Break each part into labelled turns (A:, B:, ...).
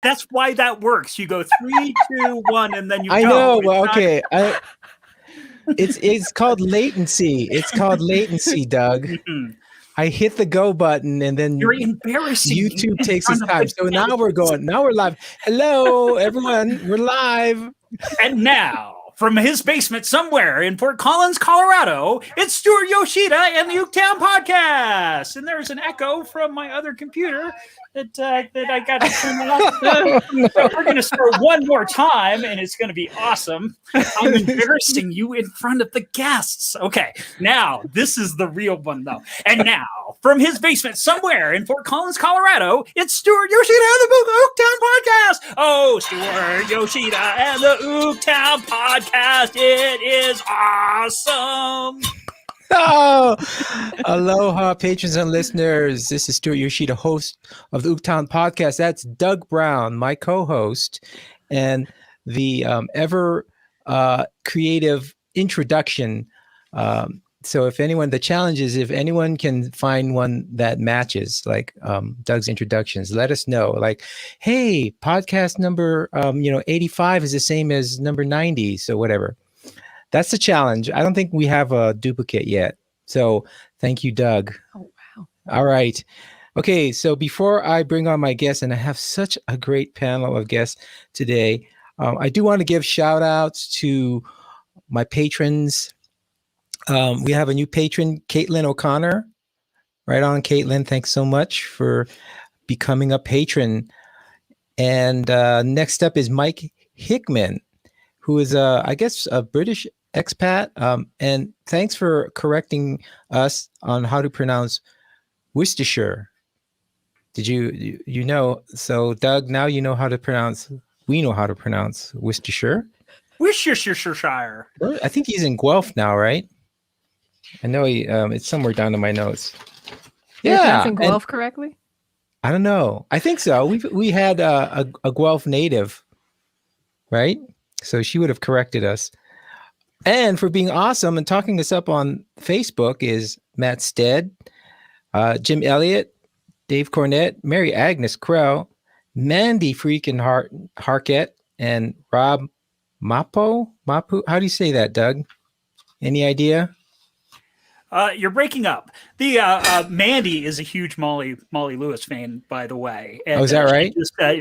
A: That's why that works. You go 3, 2, 1, and then you
B: I
A: go.
B: know. Well, okay. It's called latency. It's called latency, Doug. I hit the go button and then
A: You're embarrassing.
B: YouTube takes its time. So now we're going. Now we're live. Hello, everyone. We're live.
A: And now, from his basement somewhere in Fort Collins, Colorado, it's Stuart, Yoshida, and the OokTown Podcast. And there's an echo from my other computer that I got to turn off. So we're going to start one more time, and it's going to be awesome. I'm embarrassing you in front of the guests. Okay, now, this is the real one, though. And now, from his basement somewhere in Fort Collins, Colorado, it's Stuart, Yoshida, and the OokTown Podcast. Oh, Stuart, Yoshida, and the OokTown Podcast. It is awesome.
B: Oh, aloha, patrons and listeners. This is Stuart Yoshida, host of the OokTown Podcast. That's Doug Brown, my co-host, and the ever creative introduction. So if anyone, the challenge is if anyone can find one that matches, like Doug's introductions, let us know. Like, hey, podcast number 85 is the same as number 90, so whatever. That's the challenge. I don't think we have a duplicate yet. So thank you, Doug.
C: Oh, wow.
B: All right. Okay, so before I bring on my guests, and I have such a great panel of guests today, I do want to give shout outs to my patrons. We have a new patron, Caitlin O'Connor. Right on, Caitlin. Thanks so much for becoming a patron. And next up is Mike Hickman, who is, I guess, a British expat. And thanks for correcting us on how to pronounce Worcestershire. Did you know? So, Doug, now you know how to pronounce, we know how to pronounce Worcestershire.
A: Worcestershire.
B: I think he's in Guelph now, right? I know it's somewhere down in my notes.
C: You're pronouncing Guelph correctly?
B: I don't know. I think so. We had a Guelph native, right? So she would have corrected us. And for being awesome and talking us up on Facebook is Matt Stead, Jim Elliott, Dave Cornett, Mary Agnes Crow, Mandy freaking Harkett, and Rob Mapu. How do you say that, Doug? Any idea?
A: You're breaking up. The Mandy is a huge Molly Lewis fan, by the way. And,
B: is that right?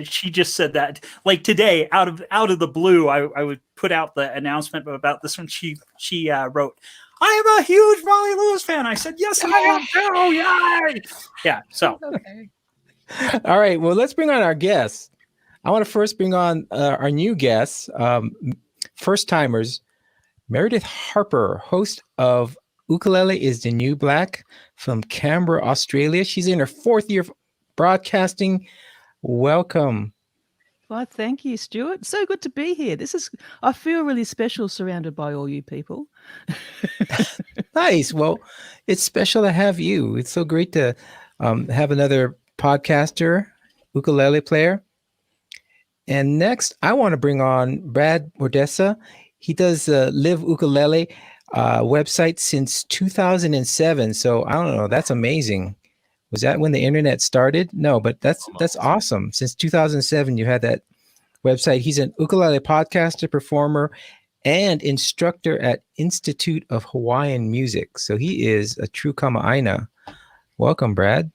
A: She just said that, like today, out of the blue, I would put out the announcement about this one. She wrote, "I am a huge Molly Lewis fan." I said, "Yes, I am too." Yay! Yeah. So.
C: Okay.
B: All right. Well, let's bring on our guests. I want to first bring on our new guests, first timers, Meredith Harper, host of Ukulele is the New Black from Canberra, Australia. She's in her 4th year of broadcasting. Welcome.
D: Well, thank you, Stuart. So good to be here. I feel really special surrounded by all you people.
B: Nice. Well, it's special to have you. It's so great to have another podcaster, ukulele player. And next, I want to bring on Brad Bordessa. He does Live Ukulele website since 2007. So I don't know. That's amazing. Was that when the internet started? No, but that's awesome. Since 2007, you had that website. He's an ukulele podcaster, performer, and instructor at Institute of Hawaiian Music. So he is a true kama'aina. Welcome, Brad.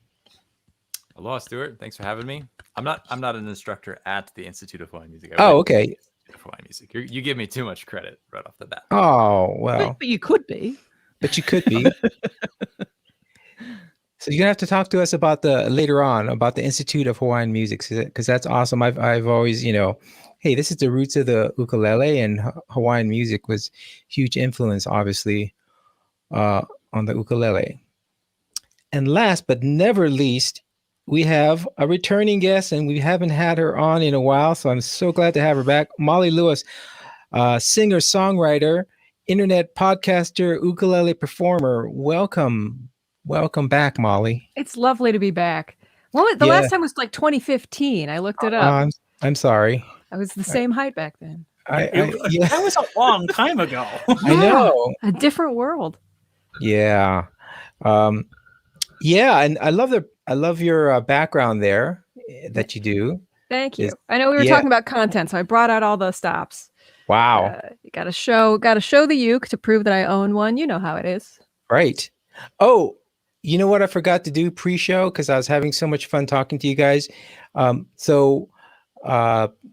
E: Aloha, Stuart. Thanks for having me. I'm not an instructor at the Institute of Hawaiian Music.
B: Oh, okay.
E: Hawaiian Music. You give me too much credit right off the bat.
B: Oh, well.
D: But you could be.
B: But you could be. So you're gonna have to talk to us about later on about the Institute of Hawaiian Music, because that's awesome. I've always, hey, this is the roots of the ukulele, and Hawaiian music was huge influence, obviously, on the ukulele. And last but never least, we have a returning guest, and we haven't had her on in a while, so I'm so glad to have her back. Molly Lewis, singer, songwriter, internet podcaster, ukulele performer. Welcome back, Molly.
C: It's lovely to be back. Well, the last time was like 2015. I looked it up.
B: I'm sorry.
C: I was the same height back then.
A: That was a long time ago.
B: I know.
C: A different world.
B: Yeah. And I love your background there that you do.
C: Thank you.
B: Is-
C: I know we were
B: yeah.
C: talking about content, so I brought out all the stops.
B: Wow.
C: You got to show the uke to prove that I own one. You know how it is.
B: Right. Oh, you know what I forgot to do pre-show because I was having so much fun talking to you guys.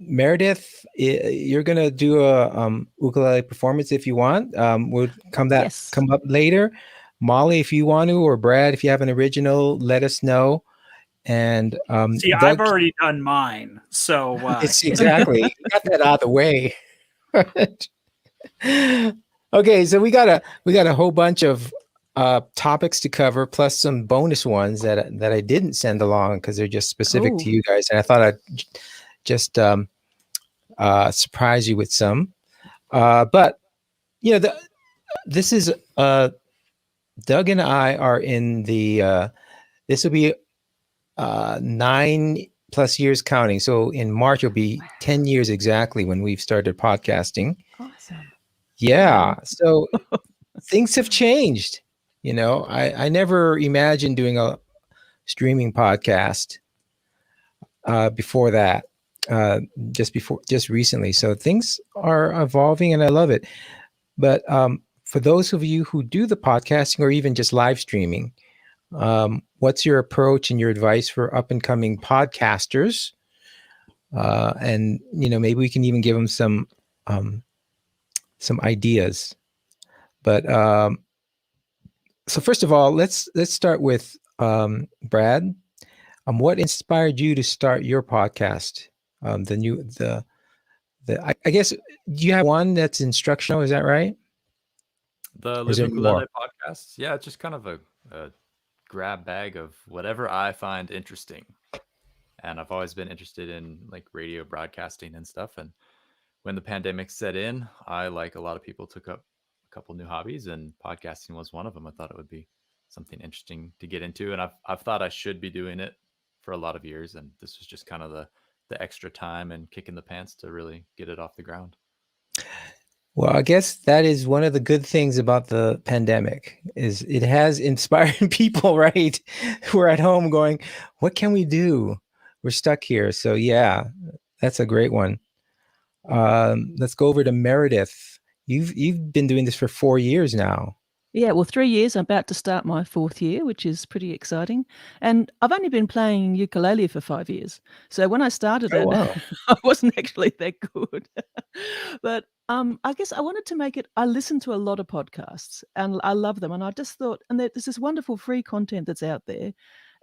B: Meredith, you're gonna do a ukulele performance if you want. We'll come up later. Molly, if you want to, or Brad, if you have an original, let us know. And
A: See,
B: Doug,
A: I've already done mine, so
B: it's exactly got that out of the way. Okay, so we got a whole bunch of topics to cover, plus some bonus ones that I didn't send along because they're just specific to you guys, and I thought I'd just surprise you with some. But you know, this is Doug and I are in the this will be 9+ years counting. So in March it'll be 10 years exactly when we've started podcasting.
C: Awesome.
B: Yeah. So things have changed. You know, I never imagined doing a streaming podcast before that, just recently. So things are evolving and I love it. But for those of you who do the podcasting or even just live streaming, what's your approach and your advice for up and coming podcasters? And, you know, maybe we can even give them some ideas. But so first of all, let's start with Brad. What inspired you to start your podcast? I guess you have one that's instructional. Is that right?
E: The Live Ukulele podcast. Yeah, it's just kind of a grab bag of whatever I find interesting. And I've always been interested in like radio broadcasting and stuff. And when the pandemic set in, I, like a lot of people, took up a couple new hobbies, and podcasting was one of them. I thought it would be something interesting to get into, and I've thought I should be doing it for a lot of years, and this was just kind of the extra time and kick in the pants to really get it off the ground.
B: Well, I guess that is one of the good things about the pandemic is it has inspired people, right? Who are at home going, what can we do? We're stuck here. So yeah, that's a great one. Let's go over to Meredith. You've been doing this for 4 years now.
D: Yeah, well, 3 years. I'm about to start my 4th year, which is pretty exciting. And I've only been playing ukulele for 5 years. So when I started it,
B: wow.
D: I wasn't actually that good. But I guess I wanted to make it, I listen to a lot of podcasts and I love them. And I just thought, and there's this wonderful free content that's out there.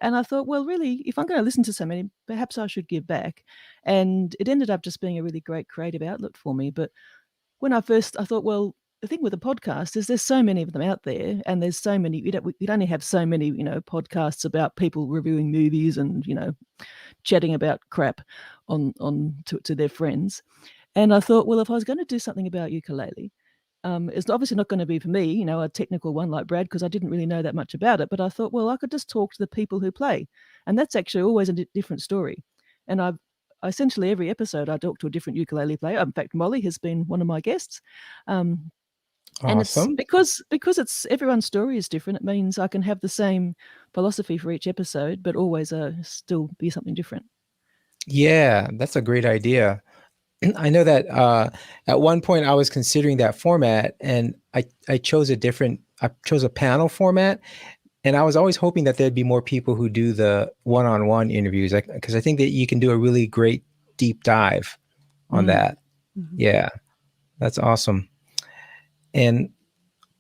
D: And I thought, well, really, if I'm going to listen to so many, perhaps I should give back. And it ended up just being a really great creative outlet for me. But when I thought, well, the thing with a podcast is there's so many of them out there, and there's so many. You'd only have so many, podcasts about people reviewing movies and chatting about crap to their friends. And I thought, well, if I was going to do something about ukulele, it's obviously not going to be for me, a technical one like Brad, because I didn't really know that much about it. But I thought, well, I could just talk to the people who play, and that's actually always a different story. And essentially every episode I talk to a different ukulele player. In fact, Molly has been one of my guests. And it's because it's everyone's story is different. It means I can have the same philosophy for each episode, but always still be something different.
B: Yeah, that's a great idea. I know that at one point I was considering that format, and I chose a panel format, and I was always hoping that there'd be more people who do the one-on-one interviews, because I think that you can do a really great deep dive on that. Mm-hmm. Yeah, that's awesome. And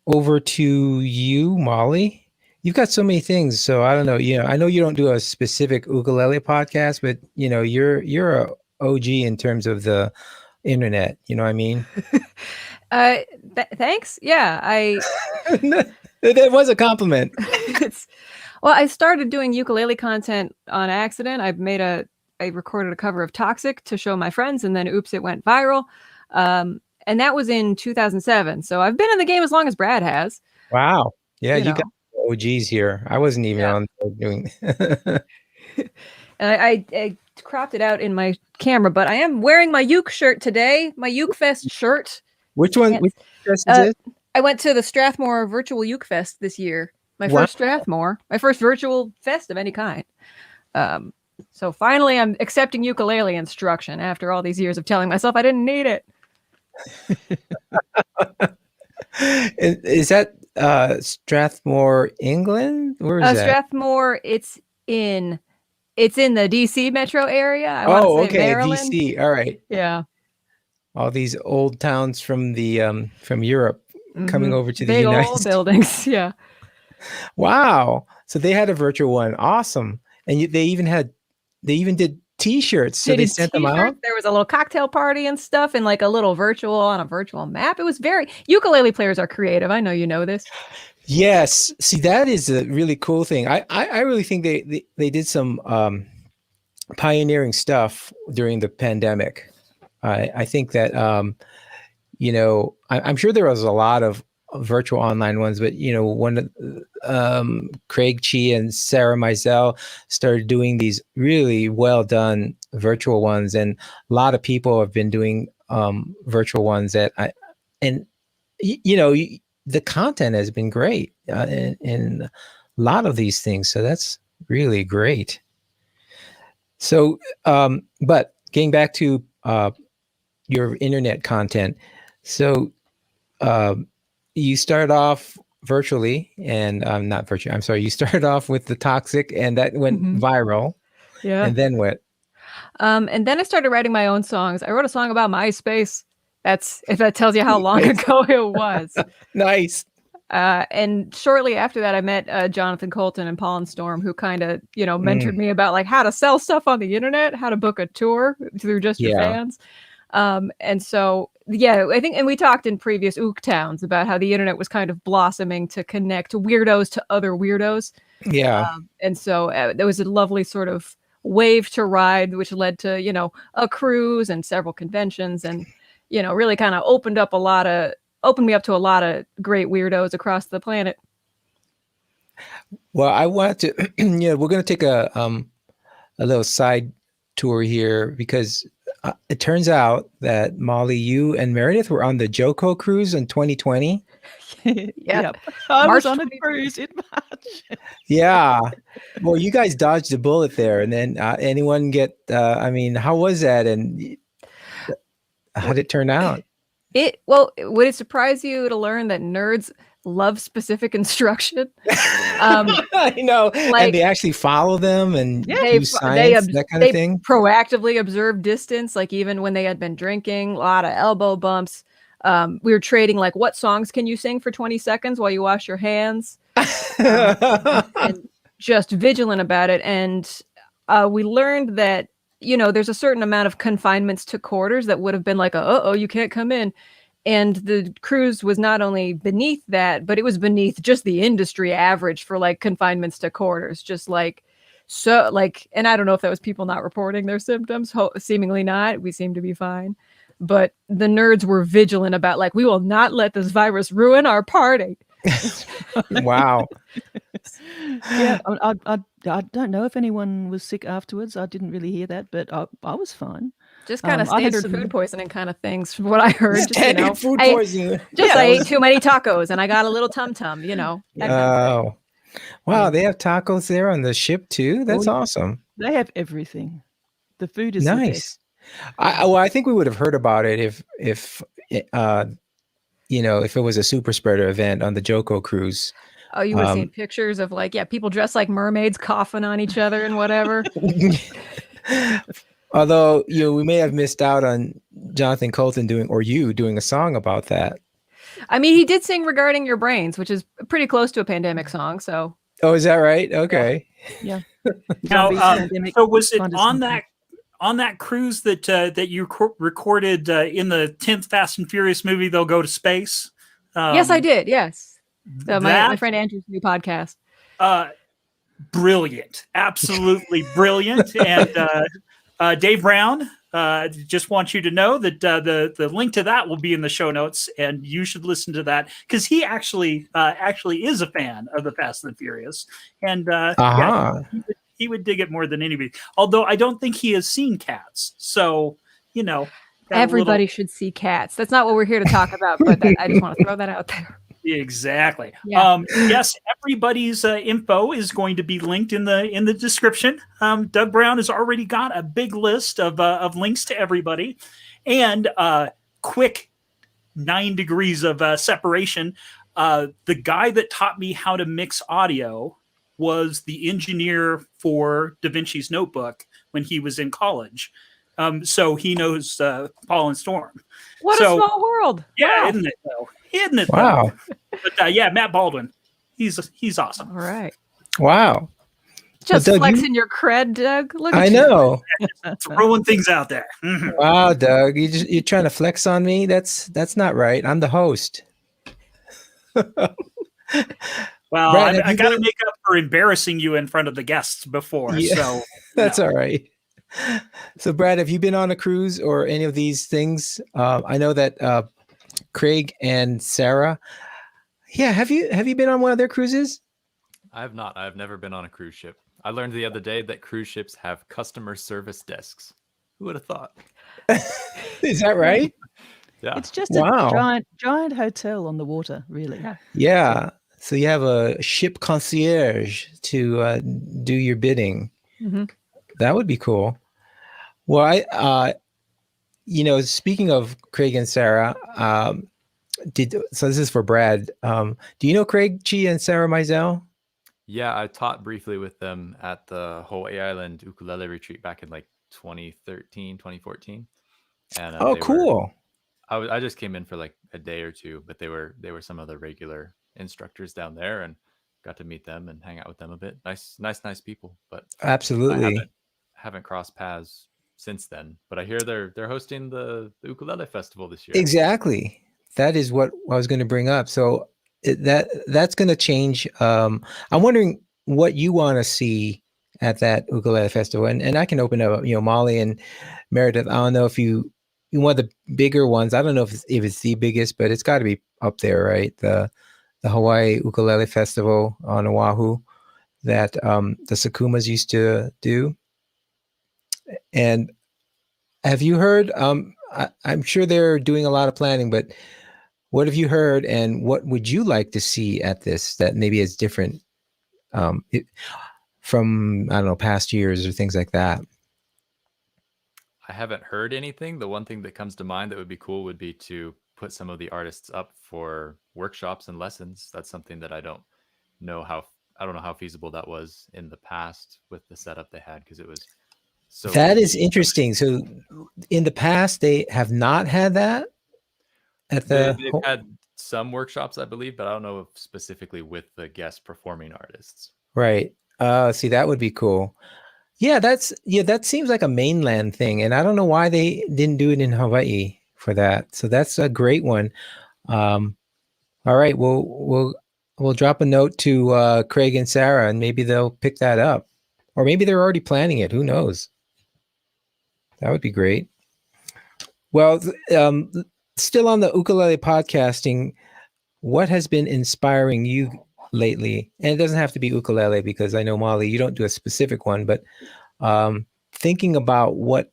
B: over to you, Molly. You've got so many things, so I don't know. I know you don't do a specific ukulele podcast, but you're a OG in terms of the internet. You know what I mean?
C: Thanks. Yeah,
B: That was a compliment.
C: Well, I started doing ukulele content on accident. I recorded a cover of Toxic to show my friends, and then oops, it went viral. And that was in 2007. So I've been in the game as long as Brad has.
B: Wow. Yeah, you got OGs here. I wasn't even on doing.
C: And I cropped it out in my camera, but I am wearing my Uke shirt today, my Uke Fest shirt.
B: Which one? Which fest is it?
C: I went to the Strathmore Virtual Uke Fest this year. My first Strathmore, my first virtual fest of any kind. So finally, I'm accepting ukulele instruction after all these years of telling myself I didn't need it.
B: Is that Strathmore, England? Where is that?
C: Strathmore, it's in the DC metro area. I want to say
B: okay,
C: Maryland.
B: DC. All right.
C: Yeah.
B: All these old towns from the from Europe coming over to the
C: Big
B: United
C: old
B: States.
C: buildings. Yeah.
B: Wow. So they had a virtual one. Awesome. And they even did T-shirts. So they sent them out.
C: There was a little cocktail party and stuff, and like a little virtual on a virtual map. It was ukulele players are creative. I know you know this.
B: Yes. See, that is a really cool thing. I really think they did some pioneering stuff during the pandemic. I think that, I'm sure there was a lot of virtual online ones, but, one Craig Chi and Sarah Mizell started doing these really well done virtual ones. And a lot of people have been doing virtual ones the content has been great in a lot of these things. So that's really great. So, but getting back to your internet content. So you started off virtually and not virtually. I'm sorry. You started off with the Toxic and that went viral.
C: Yeah.
B: And then what?
C: And then I started writing my own songs. I wrote a song about MySpace. If that tells you how long ago it was.
B: Nice.
C: And shortly after that, I met Jonathan Colton and Paul and Storm, who kind of, mentored me about like how to sell stuff on the internet, how to book a tour through just your fans. And so, I think, and we talked in previous OokTowns about how the internet was kind of blossoming to connect weirdos to other weirdos.
B: Yeah.
C: And so there was a lovely sort of wave to ride, which led to, a cruise and several conventions and, really kind of opened me up to a lot of great weirdos across the planet.
B: Well, I want to, we're going to take a little side tour here because it turns out that Molly, you and Meredith were on the Joko cruise in 2020.
C: Yep.
D: I was on a cruise in March.
B: Yeah. Well, you guys dodged a bullet there. And then anyone how was that? And how did it turn out?
C: Would it surprise you to learn that nerds love specific instruction?
B: I know, and they actually follow them and do science, that kind of thing.
C: Proactively observe distance, like even when they had been drinking, a lot of elbow bumps. We were trading like, what songs can you sing for 20 seconds while you wash your hands? And just vigilant about it. And we learned that, there's a certain amount of confinements to quarters that would have been like, you can't come in. And the cruise was not only beneath that, but it was beneath just the industry average for like confinements to quarters. Just like, and I don't know if that was people not reporting their symptoms, seemingly not. We seem to be fine. But the nerds were vigilant about like, we will not let this virus ruin our party.
B: Wow.
D: Yeah, I don't know if anyone was sick afterwards. I didn't really hear that, but I was fine.
C: Just kind of standard food poisoning kind of things, from what I heard.
B: Standard food poisoning.
C: I ate too many tacos and I got a little tum-tum,
B: Oh, wow. They have tacos there on the ship too. That's awesome.
D: They have everything. The food is
B: nice. I think we would have heard about it if it was a super spreader event on the Joko cruise.
C: Oh, you would have seen pictures of people dressed like mermaids coughing on each other and whatever.
B: Although, we may have missed out on Jonathan Colton doing a song about that.
C: I mean, he did sing Regarding Your Brains, which is pretty close to a pandemic song. So.
B: Oh, is that right? Okay.
D: Yeah.
A: Now, so was it on that cruise that you recorded in the 10th Fast and Furious movie, They'll Go to Space?
C: Yes, I did. Yes. My friend Andrew's new podcast.
A: Brilliant. Absolutely brilliant. And Dave Brown, just want you to know that the link to that will be in the show notes, and you should listen to that because he actually is a fan of the Fast and the Furious, and he would dig it more than anybody. Although I don't think he has seen Cats, so
C: everybody should see Cats. That's not what we're here to talk about, but I just want to throw that out there.
A: Exactly.
C: Yeah.
A: Yes, everybody's info is going to be linked in the description. Doug Brown has already got a big list of links to everybody, and quick 9 degrees of separation. The guy that taught me how to mix audio was the engineer for Da Vinci's Notebook when he was in college. So he knows Paul and Storm.
C: What
A: So,
C: a small world.
A: Yeah,
C: Wow.
A: isn't it though? Isn't it
B: Wow.
A: though? But yeah, Matt Baldwin, he's awesome.
C: All right.
B: Wow.
C: Just
B: Doug,
C: flexing your cred, Doug. Look at
B: I
C: you.
B: know.
A: Throwing things out there. Mhm.
B: Wow, Doug, you're trying to flex on me? That's not right. I'm the host.
A: Well,
B: Brad, have
A: I
B: you
A: got to
B: been-
A: make up for embarrassing you in front of the guests before.
B: Yeah.
A: So
B: That's
A: no.
B: all right. So, Brad, have you been on a cruise or any of these things? I know that Craig and Sarah. Yeah, have you been on one of their cruises?
E: I have not. I've never been on a cruise ship. I learned the other day that cruise ships have customer service desks. Who would have thought?
B: Is that right?
E: Yeah.
D: It's just
B: Wow.
D: a giant hotel on the water, really.
C: Yeah.
B: Yeah. So you have a ship concierge to do your bidding.
C: Mhm.
B: That would be cool. Well, speaking of Craig and Sarah, so this is for Brad. Do you know Craig Chi and Sarah Mizell?
E: Yeah, I taught briefly with them at the Hawaii Island ukulele retreat back in like 2013, 2014. And
B: Oh, cool.
E: I just came in for like a day or two, but they were some of the regular instructors down there, and got to meet them and hang out with them a bit. Nice people. But
B: Absolutely.
E: I haven't crossed paths since then. But I hear they're hosting the ukulele festival this year.
B: Exactly. That is what I was going to bring up. So that's going to change. I'm wondering what you want to see at that ukulele festival, and I can open up. Molly and Meredith. I don't know if you one of the bigger ones. I don't know if it's the biggest, but it's got to be up there, right? The Hawaii Ukulele Festival on Oahu that the Sakumas used to do. And have you heard? I'm sure they're doing a lot of planning, but what have you heard, and what would you like to see at this that maybe is different from, I don't know, past years or things like that?
E: I haven't heard anything. The one thing that comes to mind that would be cool would be to put some of the artists up for workshops and lessons. That's something that I don't know how feasible that was in the past with the setup they had, because it was so.
B: That is interesting. So in the past, they have not had that at the.
E: They've had some workshops, I believe, but I don't know if specifically with the guest performing artists.
B: Right. See, that would be cool. Yeah, that seems like a mainland thing, and I don't know why they didn't do it in Hawaii for that. So that's a great one. All right, we'll drop a note to Craig and Sarah, and maybe they'll pick that up, or maybe they're already planning it. Who knows? That would be great. Well, still on the ukulele podcasting, what has been inspiring you lately? And it doesn't have to be ukulele, because I know, Molly, you don't do a specific one, but thinking about what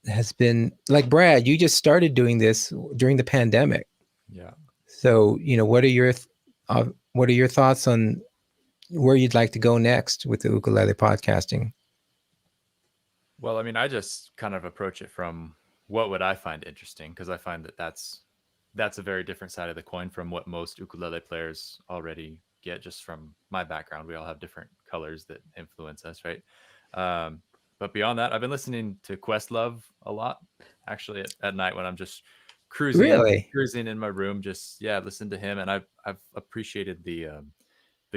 B: has been, like Brad, you just started doing this during the pandemic.
E: Yeah.
B: So, what are your thoughts on where you'd like to go next with the ukulele podcasting?
E: Well, I mean, I just kind of approach it from what would I find interesting, because I find that that's a very different side of the coin from what most ukulele players already get. Just from my background, we all have different colors that influence us, right? But beyond that, I've been listening to Questlove a lot, actually, at night when I'm just cruising in my room. Just listen to him, and I've appreciated the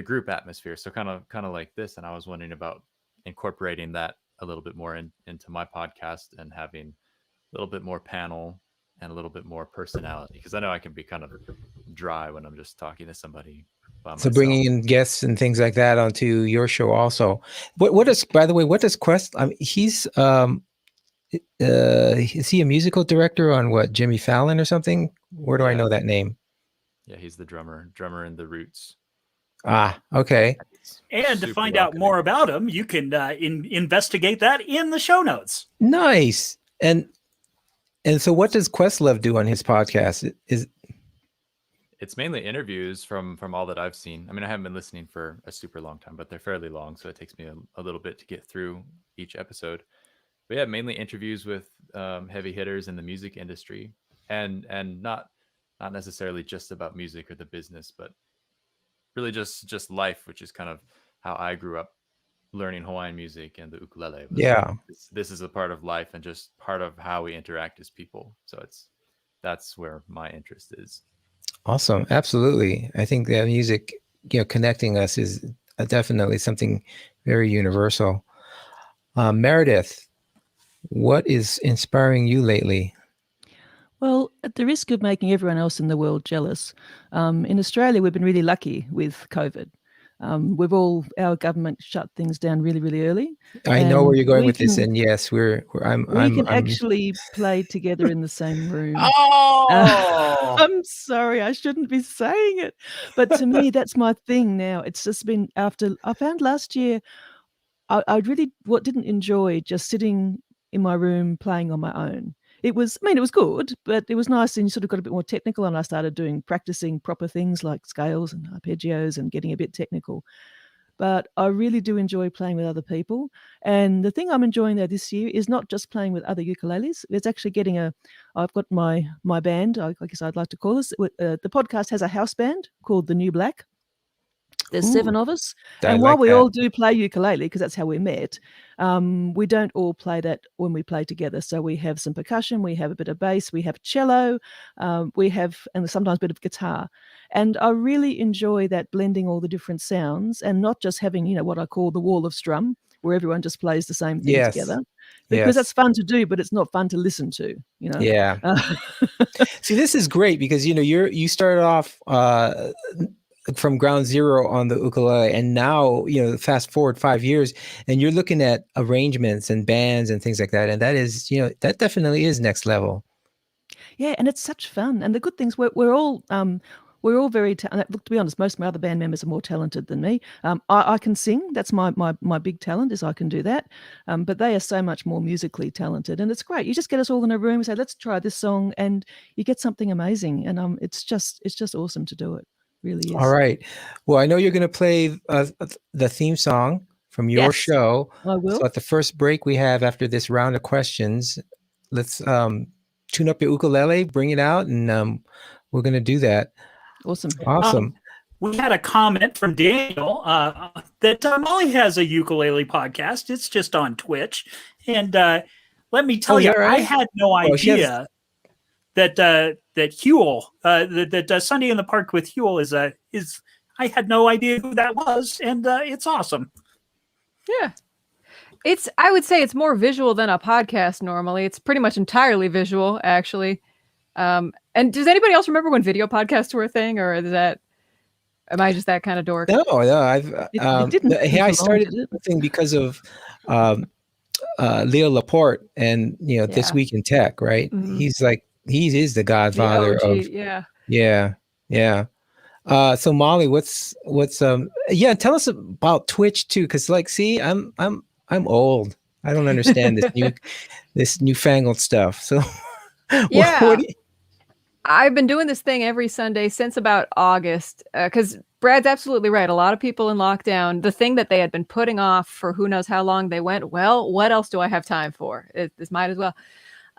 E: group atmosphere. So kind of like this, and I was wondering about incorporating that a little bit more into my podcast, and having a little bit more panel and a little bit more personality, because I know I can be kind of dry when I'm just talking to somebody by myself.
B: So bringing in guests and things like that onto your show also. What does Quest? I mean, he's is he a musical director on what, Jimmy Fallon or something? Where do I know that name?
E: Yeah, he's the drummer in the Roots.
B: Ah, okay.
A: And to find out more about him, you can investigate that in the show notes.
B: Nice. And so what does Questlove do on his podcast?
E: it's mainly interviews from all that I've seen. I mean, I haven't been listening for a super long time, but they're fairly long, so it takes me a little bit to get through each episode. But yeah, mainly interviews with heavy hitters in the music industry, and not necessarily just about music or the business, but really just life, which is kind of how I grew up learning Hawaiian music and the ukulele.
B: Yeah.
E: This is a part of life and just part of how we interact as people. So that's where my interest is.
B: Awesome. Absolutely. I think that music, connecting us is definitely something very universal. Meredith, what is inspiring you lately?
D: Well, at the risk of making everyone else in the world jealous, in Australia, we've been really lucky with COVID. Our government shut things down really, really early.
B: I know where you're going with this, and yes, we can
D: actually play together in the same room.
A: Oh,
D: I'm sorry, I shouldn't be saying it, but to me, that's my thing now. It's just been after I found last year, I really didn't enjoy just sitting in my room playing on my own. It was good, but it was nice, and you sort of got a bit more technical, and I started practicing proper things like scales and arpeggios and getting a bit technical. But I really do enjoy playing with other people. And the thing I'm enjoying there this year is not just playing with other ukuleles. It's actually I've got my band, I guess I'd like to call this. The podcast has a house band called The New Black. There's 7 of us. And while we all do play ukulele, because that's how we met, we don't all play that when we play together. So we have some percussion, we have a bit of bass, we have cello, and sometimes a bit of guitar. And I really enjoy that, blending all the different sounds and not just having, what I call the wall of strum, where everyone just plays the same thing together. Because that's fun to do, but it's not fun to listen to,
B: Yeah. See, this is great because, you started off from ground zero on the ukulele, and now fast forward 5 years and you're looking at arrangements and bands and things like that, and that is that definitely is next level.
D: Yeah, and it's such fun. And the good things, we're all very look, to be honest, most of my other band members are more talented than me. I can sing. That's my big talent, is I can do that. But they are so much more musically talented, and it's great. You just get us all in a room and say, let's try this song, and you get something amazing. And it's just awesome to do it. Really is.
B: All right. Well, I know you're going to play the theme song from your show.
D: I will.
B: So at the first break we have after this round of questions, let's tune up your ukulele, bring it out, and we're going to do that. Awesome.
A: We had a comment from Daniel that Molly has a ukulele podcast. It's just on Twitch. And let me tell you, right? I had no idea that Huel, that Sunday in the Park with Huel is I had no idea who that was, and it's awesome.
C: Yeah. I would say it's more visual than a podcast normally. It's pretty much entirely visual, actually. And does anybody else remember when video podcasts were a thing, or am I just that kind of dork?
B: No, I started the thing because of Leo Laporte and This Week in Tech, right? Mm-hmm. He is the godfather of so Molly, what's tell us about Twitch too, because see, I'm old. I don't understand this newfangled stuff. So
C: I've been doing this thing every Sunday since about August, because Brad's absolutely right. A lot of people in lockdown, the thing that they had been putting off for who knows how long, they went, well, what else do I have time for? This might as well.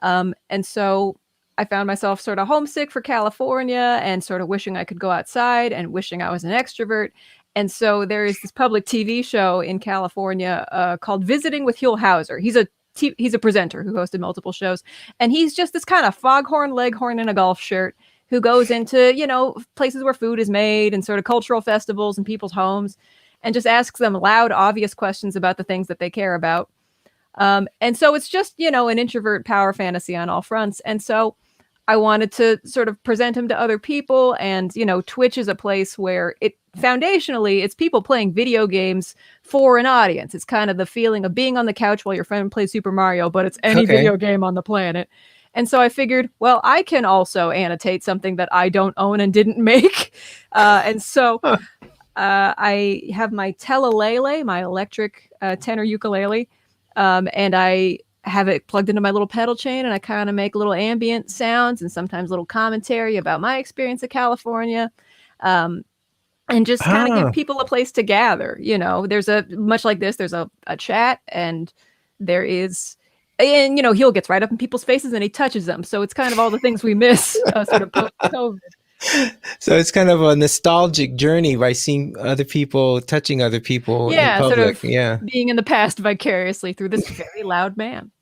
C: And so I found myself sort of homesick for California and sort of wishing I could go outside and wishing I was an extrovert. And so there is this public TV show in California called Visiting with Huel Hauser. He's a presenter who hosted multiple shows. And he's just this kind of foghorn leghorn in a golf shirt who goes into, places where food is made and sort of cultural festivals and people's homes and just asks them loud, obvious questions about the things that they care about. And so it's just, an introvert power fantasy on all fronts. And so I wanted to sort of present him to other people. And, Twitch is a place where foundationally, it's people playing video games for an audience. It's kind of the feeling of being on the couch while your friend plays Super Mario, but it's any video game on the planet. And so I figured, well, I can also annotate something that I don't own and didn't make. And so I have my telelele, my electric tenor ukulele. And I have it plugged into my little pedal chain, and I kind of make little ambient sounds and sometimes little commentary about my experience of California. And just kind of give people a place to gather. You know, there's much like this, there's a chat, and there is, and, you know, Heel gets right up in people's faces and he touches them. So it's kind of all the things we miss sort of post-COVID.
B: So it's kind of a nostalgic journey by seeing other people, touching other people in public.
C: Sort of being in the past vicariously through this very loud man.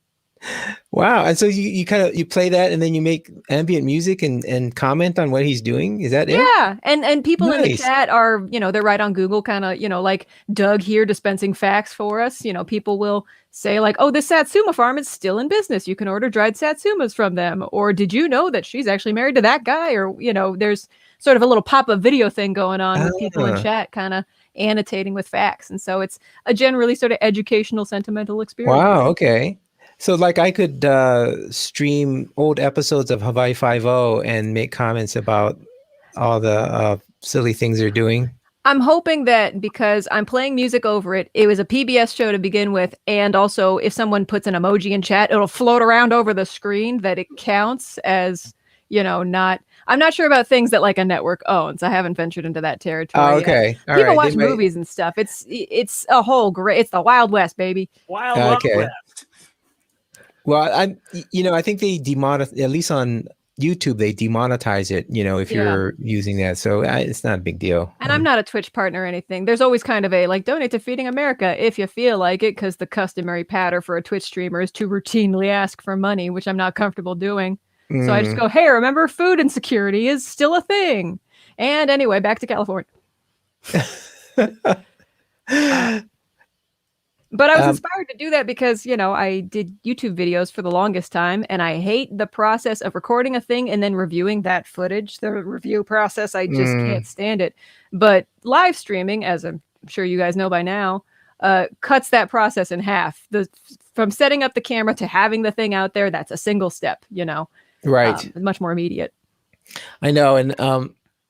B: Wow. And so you kind of, you play that and then you make ambient music and comment on what he's doing. Is that it?
C: Yeah. And people in the chat are, you know, they're right on Google, kind of, you know, like Doug here dispensing facts for us. You know, people will say like, oh, this Satsuma farm is still in business. You can order dried Satsumas from them. Or did you know that she's actually married to that guy? Or, you know, there's sort of a little pop-up video thing going on with people in chat kind of annotating with facts. And so it's a generally sort of educational, sentimental experience.
B: Wow. Okay. So like I could stream old episodes of Hawaii Five-0 and make comments about all the silly things they're doing.
C: I'm hoping that because I'm playing music over it, it was a PBS show to begin with. And also if someone puts an emoji in chat, it'll float around over the screen, that it counts as, you know, I'm not sure about things that like a network owns. I haven't ventured into that territory.
B: Oh, okay.
C: Yet. People watch movies and stuff. It's a whole it's the Wild West, baby.
A: Wild West.
B: Well, I think they demonetize, at least on YouTube, they demonetize it, you know, if you're using that. So it's not a big deal.
C: And I'm not a Twitch partner or anything. There's always kind of a like donate to Feeding America if you feel like it, because the customary pattern for a Twitch streamer is to routinely ask for money, which I'm not comfortable doing. So I just go, hey, remember, food insecurity is still a thing. And anyway, back to California. But I was inspired to do that because, you know, I did YouTube videos for the longest time, and I hate the process of recording a thing and then reviewing that footage. The review process, I just can't stand it. But live streaming, as I'm sure you guys know by now, cuts that process in half. From setting up the camera to having the thing out there, that's a single step, you know.
B: Right.
C: Much more immediate.
B: I know. And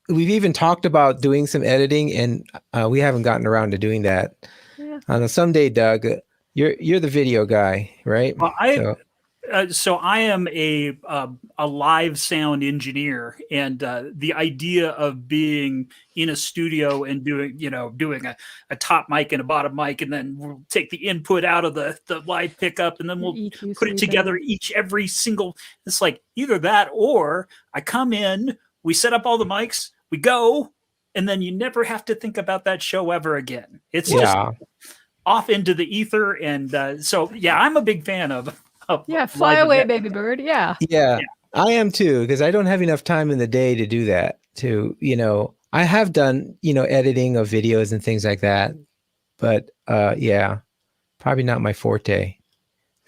B: we've even talked about doing some editing, and we haven't gotten around to doing that. Yeah. Someday, Doug, you're the video guy, right?
A: Well, so I am a live sound engineer, and the idea of being in a studio and doing a top mic and a bottom mic, and then we'll take the input out of the live pickup, and then we'll put it together every single. It's like either that or I come in, we set up all the mics, we go. And then you never have to think about that show ever again. It's just off into the ether. And so, I'm a big fan of
C: fly away, event. Baby bird. Yeah,
B: I am too, because I don't have enough time in the day to do that. I have done, editing of videos and things like that. But probably not my forte.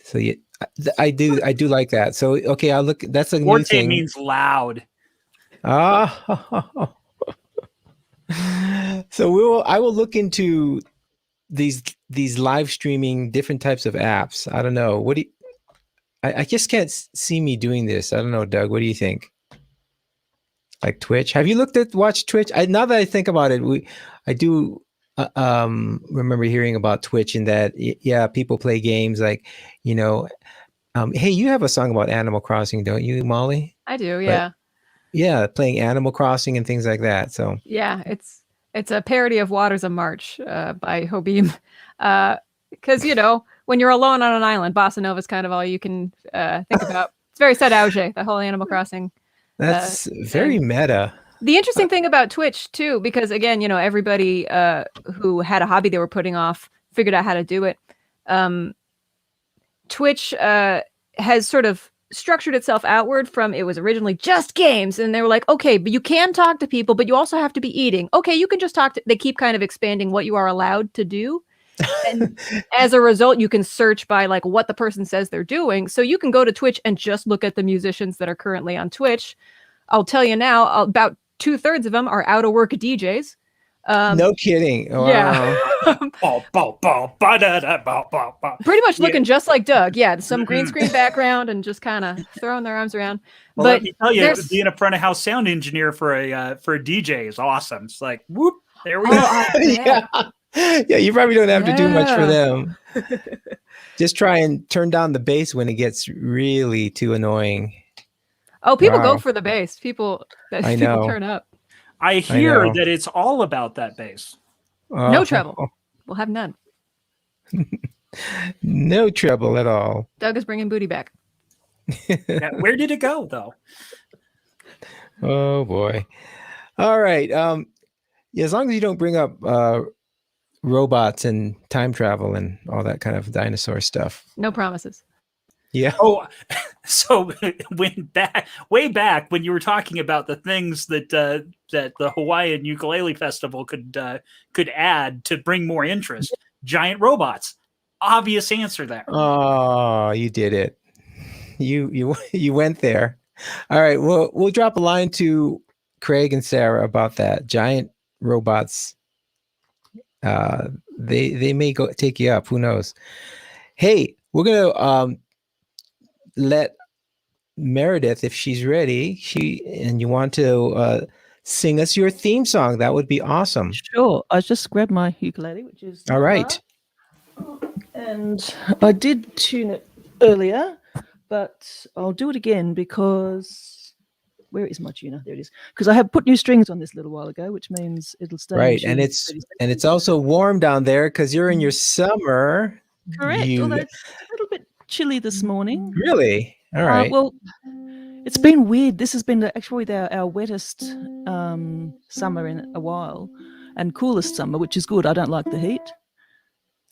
B: So I do like that. So, okay, I'll look. That's a new thing.
A: Forte means loud.
B: So I will look into these live streaming different types of apps. I don't know. I just can't see me doing this. I don't know, Doug. What do you think? Like Twitch? Have you watched Twitch? Now that I think about it, I do remember hearing about Twitch and that people play games like, hey, you have a song about Animal Crossing, don't you, Molly?
C: I do, yeah.
B: Playing Animal Crossing and things like that. So
C: it's a parody of Waters of March by Hobim. Because when you're alone on an island, bossa nova is kind of all you can think about. It's very Sad Auge, the whole Animal Crossing.
B: That's very meta.
C: The interesting thing about Twitch too, because again, everybody who had a hobby they were putting off figured out how to do it. Twitch has sort of structured itself outward from it was originally just games, and they were like, okay, but you can talk to people, but you also have to be eating. Okay, you can just talk to. They keep kind of expanding what you are allowed to do, and as a result, you can search by like what the person says they're doing. So you can go to Twitch and just look at the musicians that are currently on Twitch. I'll tell you now, about 2/3 of them are out of work DJs.
B: No kidding. Wow.
C: Yeah. Pretty much looking just like Doug. Yeah, some green screen background and just kind of throwing their arms around.
A: Well, let me tell you, being a front of house sound engineer for a DJ is awesome. It's like, whoop, there we go.
B: Yeah, you probably don't have to do much for them. Just try and turn down the bass when it gets really too annoying.
C: Oh, people go
B: Wow.
C: for the bass. People
B: I
C: people
B: know.
C: turn up.
A: I hear
B: know.
A: that it's all about that bass.
C: No trouble. We'll have none.
B: No trouble at all.
C: Doug is bringing booty back.
A: Yeah, where did it go, though?
B: Oh boy. All right. Yeah, as long as you don't bring up robots and time travel and all that kind of dinosaur stuff.
C: No promises.
B: Yeah.
A: Oh, so way back when you were talking about the things that that the Hawaiian Ukulele Festival could add to bring more interest, giant robots. Obvious answer there.
B: Oh, you did it. You went there. All right. Well, we'll drop a line to Craig and Sarah about that. Giant robots. They may go take you up. Who knows? Hey, we're gonna let Meredith, if she's ready, and you want to sing us your theme song, that would be awesome.
D: Sure. I just grabbed my ukulele, which is
B: All right.
D: and I did tune it earlier, but I'll do it again because where is my tuner? There it is. Because I have put new strings on this a little while ago, which means it'll stay.
B: Right, and it's also warm down there because you're in your summer.
D: Correct. Although it's a little bit chilly this morning.
B: Really? All right.
D: Well, it's been weird. This has been actually our wettest summer in a while, and coolest summer, which is good. I don't like the heat.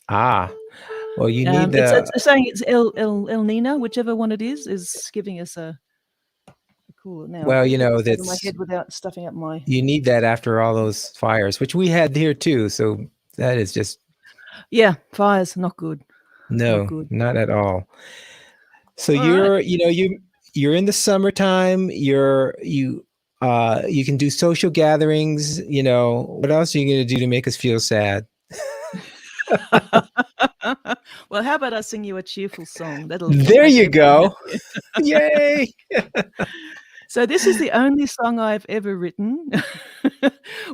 B: Well, you need the.
D: It's saying it's El Nino, whichever one it is giving us a cooler now.
B: Well, you know
D: that's
B: that's.
D: my head without stuffing up my.
B: You need that after all those fires, which we had here too. So that is just.
D: Yeah, fires not good.
B: No,
D: Not good.
B: not at all. So
D: All
B: you're,
D: right.
B: you're in the summertime. You can do social gatherings. What else are you going to do to make us feel sad?
D: Well, how about I sing you a cheerful song?
B: There you go. Yay!
D: So this is the only song I've ever written.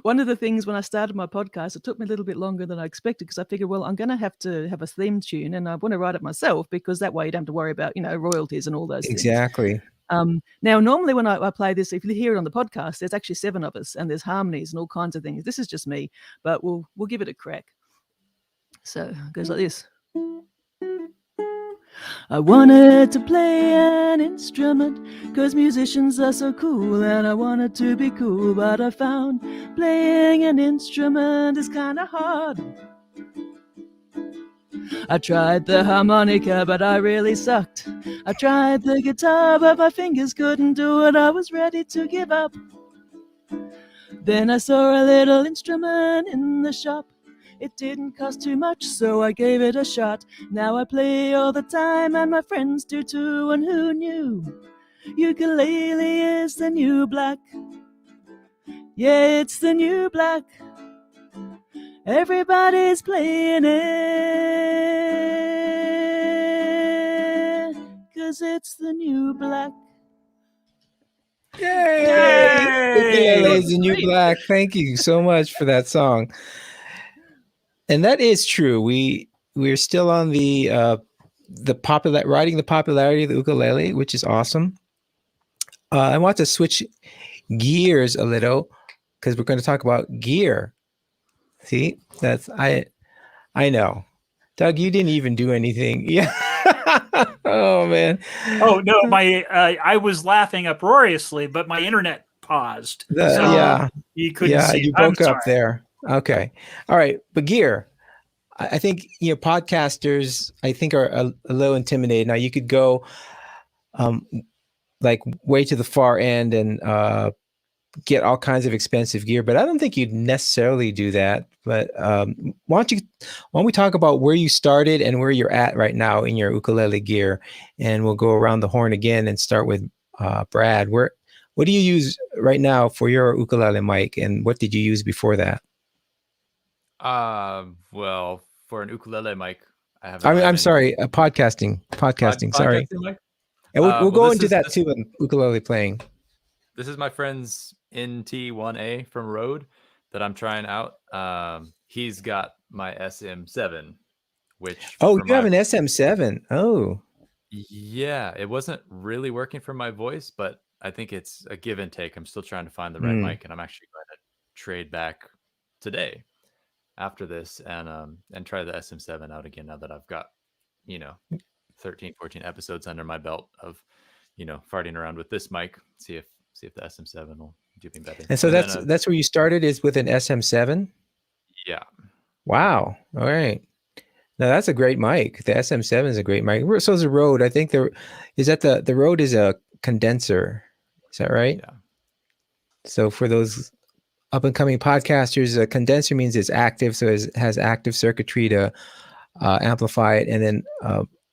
D: One of the things when I started my podcast, it took me a little bit longer than I expected because I figured, well, I'm going to have a theme tune and I want to write it myself because that way you don't have to worry about, royalties and all those things.
B: Exactly.
D: Now, normally when I play this, if you hear it on the podcast, there's actually 7 of us and there's harmonies and all kinds of things. This is just me, but we'll give it a crack. So it goes like this. I wanted to play an instrument because musicians are so cool and I wanted to be cool, but I found playing an instrument is kind of hard. I tried the harmonica, but I really sucked. I tried the guitar, but my fingers couldn't do it. I was ready to give up. Then I saw a little instrument in the shop. It didn't cost too much, so I gave it a shot. Now I play all the time, and my friends do too, and who knew? Ukulele is the new black. Yeah, it's the new black. Everybody's playing it, 'cause it's the new black.
B: Yay! Ukulele is the new black. Thank you so much for that song. And that is true. We're still on the riding the popularity of the ukulele, which is awesome. I want to switch gears a little because we're going to talk about gear. See, I know, Doug, you didn't even do anything. Yeah. Oh man.
A: Oh no, I was laughing uproariously, but my internet paused.
B: Yeah.
A: You couldn't see.
B: You broke up there. Okay. All right. But gear, I think, podcasters, I think are a little intimidated. Now you could go like way to the far end and get all kinds of expensive gear, but I don't think you'd necessarily do that. But why don't we talk about where you started and where you're at right now in your ukulele gear, and we'll go around the horn again and start with Brad. What do you use right now for your ukulele mic, and what did you use before that?
E: Well, for an ukulele mic, I have.
B: I'm sorry, podcasting. Sorry.
E: Mic?
B: And we'll go into that too with ukulele playing.
E: This is my friend's NT1A from Rode that I'm trying out. He's got my SM7, which
B: Oh,
E: for
B: you have
E: my
B: an SM7. Oh,
E: yeah, it wasn't really working for my voice, but I think it's a give and take. I'm still trying to find the right
B: mm.
E: mic, and I'm actually going to trade back today after this and try the SM7 out again now that I've got, you know, 13, 14 episodes under my belt of, farting around with this mic. See if the SM7 will do me better.
B: And so
E: And then
B: that's where you started, is with an SM7.
E: yeah.
B: Wow. All right. Now that's a great mic. The SM7 is a great mic. So is the Rode. I think the Rode is a condenser. Is that right?
E: Yeah.
B: So for those up and coming podcasters, a condenser means it's active, so it has active circuitry to amplify it, and then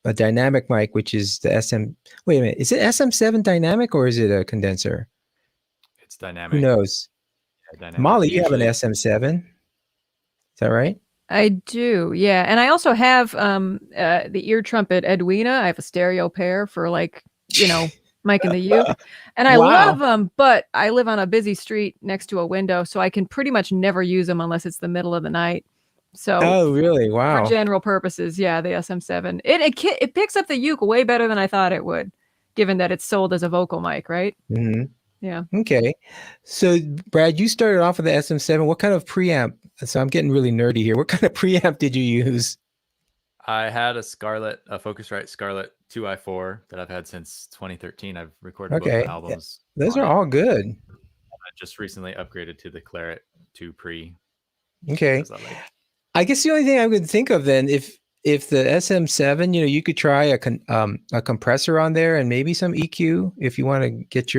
B: a dynamic mic, which is the SM. Wait a minute, is it SM7 dynamic or is it a condenser?
E: It's dynamic.
B: Who knows?
E: Yeah, dynamic.
B: Molly, you have an SM7. Is that right?
C: I do, yeah. And I also have the ear trumpet Edwina. I have a stereo pair for mic in the uke. And I love them, but I live on a busy street next to a window, so I can pretty much never use them unless it's the middle of the night. So
B: oh, really? Wow.
C: For general purposes, yeah, the SM7. It picks up the uke way better than I thought it would, given that it's sold as a vocal mic, right?
B: Mm-hmm.
C: Yeah.
B: Okay. So, Brad, you started off with the SM7. What kind of preamp? So I'm getting really nerdy here. What kind of preamp did you use?
E: I had a Focusrite Scarlett 2i4 that I've had since 2013. I've recorded both albums.
B: Yeah. Those are all good.
E: I just recently upgraded to the Claret 2 Pre.
B: Okay. I guess the only thing I would think of then, if the SM7, you could try a compressor on there and maybe some EQ if you want to get